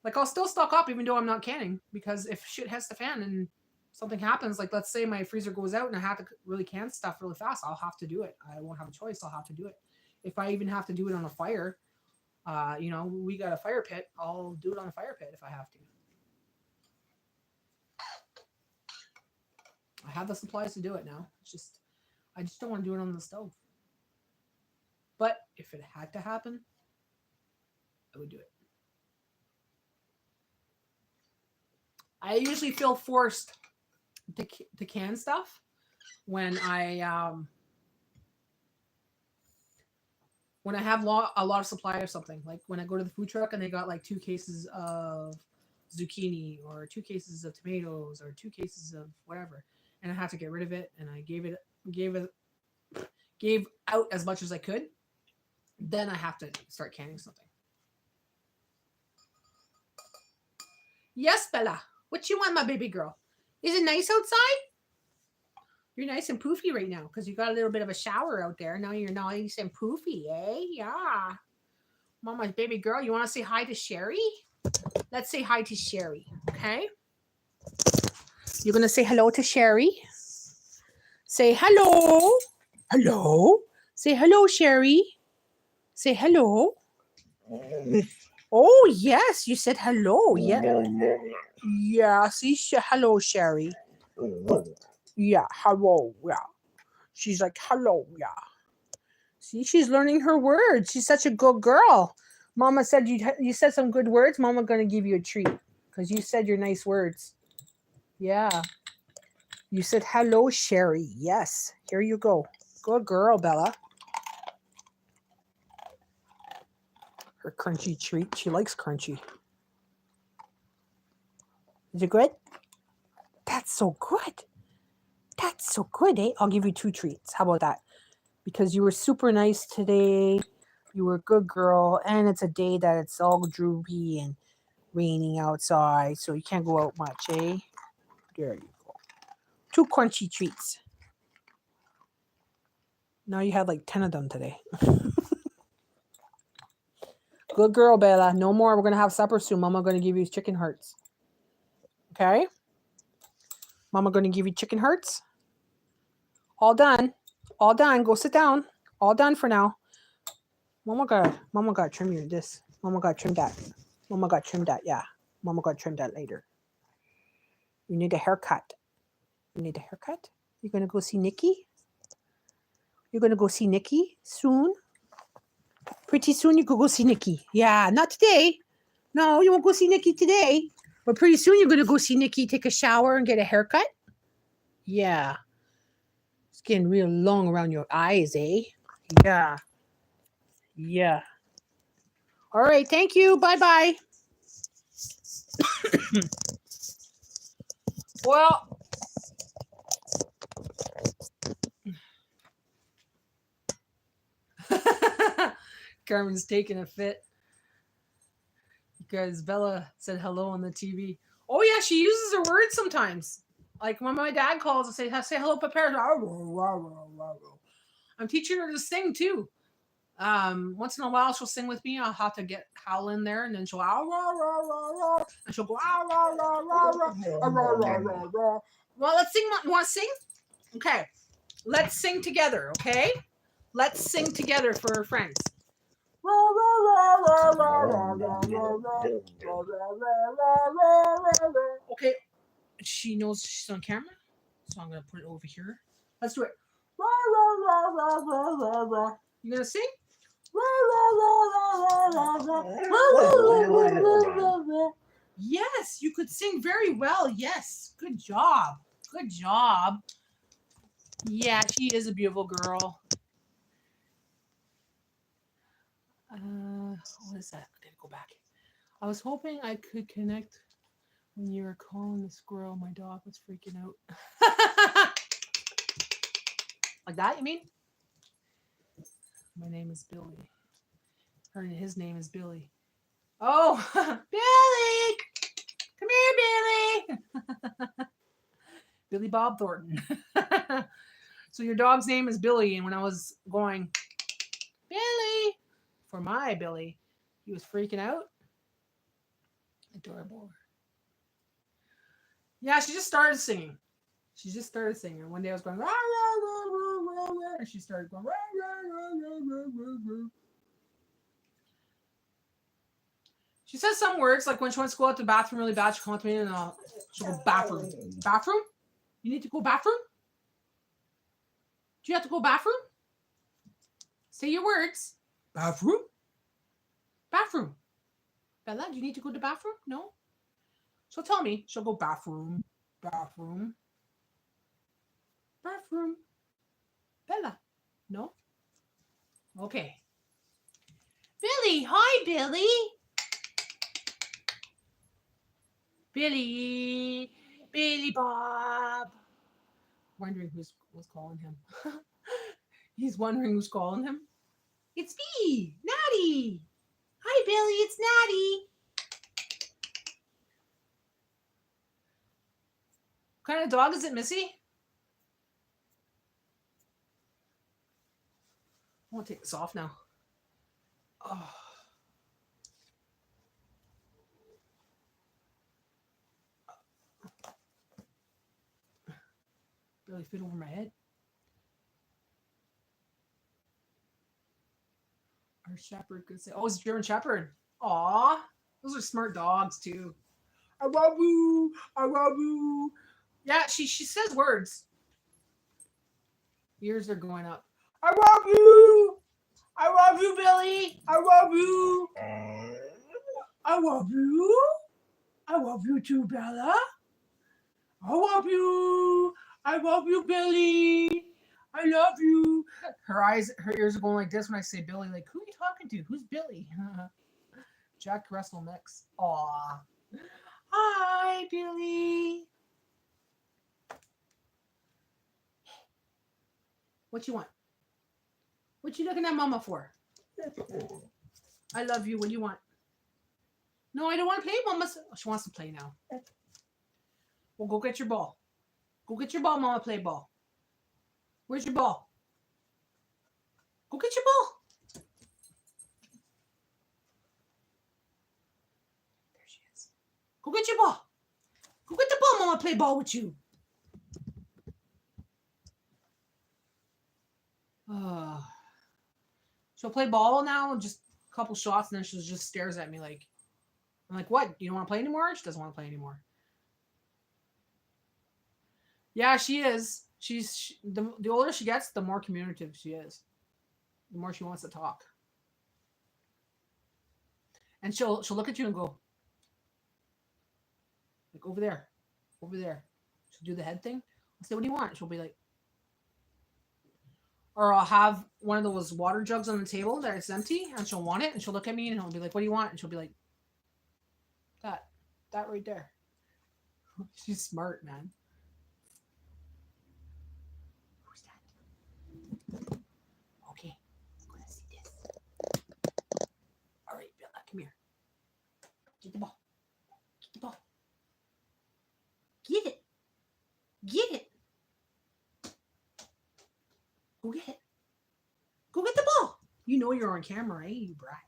Speaker 1: Like I'll still stock up even though I'm not canning because if shit hits the fan and something happens, like let's say my freezer goes out and I have to really can stuff really fast, I'll have to do it. I won't have a choice. I'll have to do it. If I even have to do it on a fire, we got a fire pit. I'll do it on a fire pit if I have to. I have the supplies to do it now. I just don't want to do it on the stove. But if it had to happen, I would do it. I usually feel forced to can stuff when I have a lot of supply of something, like when I go to the food truck and they got like 2 cases of zucchini or 2 cases of tomatoes or 2 cases of whatever, and I have to get rid of it, and I gave out as much as I could, then I have to start canning something. Yes, Bella. What you want, my baby girl? Is it nice outside? You're nice and poofy right now because you got a little bit of a shower out there. Now you're nice and poofy, eh? Yeah. Mama's baby girl, you want to say hi to Sherry? Let's say hi to Sherry, okay? You're going to say hello to Sherry. Say hello. Hello. Say hello, Sherry. Say hello. Oh, yes, you said hello. Yeah. Yeah, see, hello, Sherry. Yeah, hello, yeah. She's like, hello, yeah. See, she's learning her words. She's such a good girl. Mama said you said some good words. Mama gonna give you a treat because you said your nice words. Yeah. You said hello, Sherry. Yes. Here you go. Good girl, Bella. Her crunchy treat. She likes crunchy. Is it good? That's so good. That's so good, eh? I'll give you 2 treats. How about that? Because you were super nice today. You were a good girl. And it's a day that it's all droopy and raining outside. So you can't go out much, eh? There you go. 2 crunchy treats. Now you had like 10 of them today. Good girl, Bella. No more. We're going to have supper soon. Mama going to give you chicken hearts. Okay? Mama going to give you chicken hearts. All done. All done. Go sit down. All done for now. Mama got to trim your this. Mama got to trim that. Mama got to trim that. Yeah. Mama got to trim that later. You need a haircut. You need a haircut? You're going to go see Nikki? You're going to go see Nikki soon? Pretty soon you could go see Nikki. Yeah, not today. No, you won't go see Nikki today. But pretty soon you're going to go see Nikki, take a shower, and get a haircut? Yeah. It's getting real long around your eyes, eh? Yeah. Yeah. All right, thank you. Bye-bye. Well, Carmen's taking a fit because Bella said hello on the TV. Oh yeah, she uses her words sometimes. Like when my dad calls and say hello, Papa. I'm teaching her to sing too. Once in a while she'll sing with me. I'll have to get Howl in there, and then she'll and she'll go Well, let's sing. You want to sing? Okay, let's sing together. Okay, let's sing together for our friends. Okay, she knows she's on camera, so I'm gonna put it over here. Let's do it. You gonna sing? Yes, you could sing very well. Yes, good job. Good job. Yeah, she is a beautiful girl. What is that? I gotta go back. I was hoping I could connect when you were calling the squirrel. My dog was freaking out. Like that, you mean? My name is Billy. His name is Billy. Oh, Billy! Come here, Billy! Billy Bob Thornton. So your dog's name is Billy, and when I was going, Billy, for my Billy, he was freaking out. Adorable. Yeah, she just started singing. And one day I was going, rah, rah, rah, rah, rah, rah, and she started going, rah, rah, rah, rah, rah, rah, rah. She says some words, like when she wants to go out to the bathroom really bad, she'll come up to me and she'll go, bathroom. Bathroom? You need to go bathroom? Do you have to go bathroom? Say your words. Bathroom? Bathroom. Bella, do you need to go to the bathroom? No? She'll tell me. She'll go bathroom. Bathroom. Bathroom. Bella. No? Okay. Billy. Hi, Billy. Billy. Billy Bob. Wondering who's calling him. He's wondering who's calling him. It's me, Natty. Hi, Billy. It's Natty. What kind of dog is it, Missy? I want to take this off now. Oh. Barely fit over my head. Our shepherd could say, "Oh, it's a German Shepherd." Aw, those are smart dogs too. I love you. I love you. Yeah, she says words. Ears are going up. I love you. I love you, Billy. I love you. I love you. I love you too, Bella. I love you. I love you, Billy. I love you. Her ears are going like this when I say Billy. Like, who are you talking to? Who's Billy? Jack Russell mix. Aw. Hi, Billy. What you want? What you looking at Mama for? I love you. What do you want? No, I don't want to play, Mama. She wants to play now. Well, go get your ball. Go get your ball, Mama. Play ball. Where's your ball? Go get your ball. There she is. Go get your ball. Go get the ball, Mama. Play ball with you. She'll play ball now, just a couple shots, and then she just stares at me like, I'm like, what? You don't want to play anymore? She doesn't want to play anymore. Yeah, she is. The older she gets, the more communicative she is. The more she wants to talk. And she'll look at you and go, like, over there. Over there. She'll do the head thing. I'll say, what do you want? She'll be like, or I'll have one of those water jugs on the table that is empty, and she'll want it, and she'll look at me, and I'll be like, what do you want? And she'll be like, that right there. She's smart, man. Who's that? Okay, I'm gonna see this. All right, Bella, come here. Get the ball. Get the ball. Get it. Get it. Go get it. Go get the ball. You know you're on camera, eh, you brat?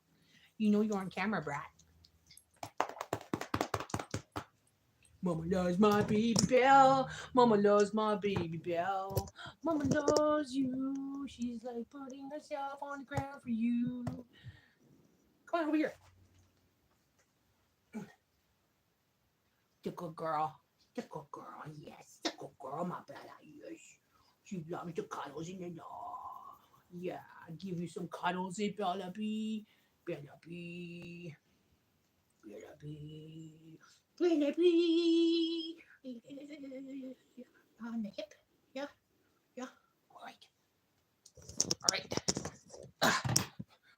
Speaker 1: You know you're on camera, brat. Mama loves my baby Belle. Mama loves my baby Belle. Mama loves you. She's like putting herself on the ground for you. Come on over here. The good girl. The good girl, yes. The good girl, my Bella, yes. She loves the cuddles in the law. Yeah, I'll give you some cuddles, eh, Bella B. Bella B. Bella B. Bella B. On the hip. Yeah. Yeah. All right.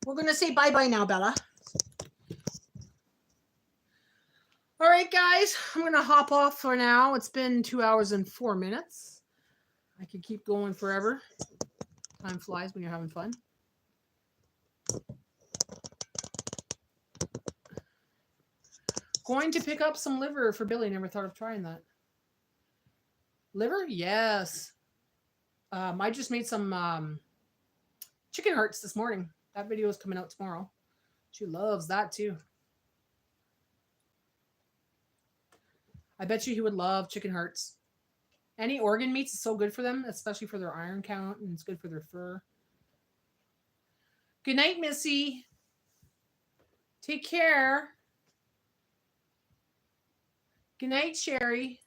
Speaker 1: We're going to say bye-bye now, Bella. All right, guys. I'm going to hop off for now. It's been 2 hours and 4 minutes. I could keep going forever. Time flies when you're having fun. Going to pick up some liver for Billy. Never thought of trying that. Liver? Yes. I just made some chicken hearts this morning. That video is coming out tomorrow. She loves that too. I bet you he would love chicken hearts. Any organ meats is so good for them, especially for their iron count, and it's good for their fur. Good night, Missy. Take care. Good night, Sherry.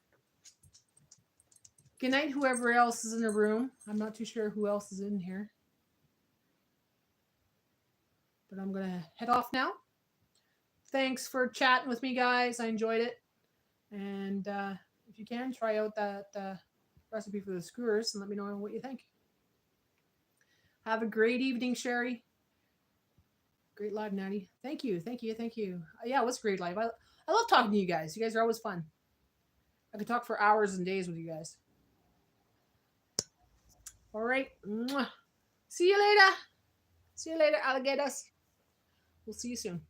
Speaker 1: Good night, whoever else is in the room. I'm not too sure who else is in here. But I'm going to head off now. Thanks for chatting with me, guys. I enjoyed it. And if you can, try out that recipe for the skewers and let me know what you think. Have a great evening, Sherry. Great live, Natty. Thank you. Yeah, it was great live. I love talking to you guys. You guys are always fun. I could talk for hours and days with you guys. All right. Mwah. See you later. See you later, alligators. We'll see you soon.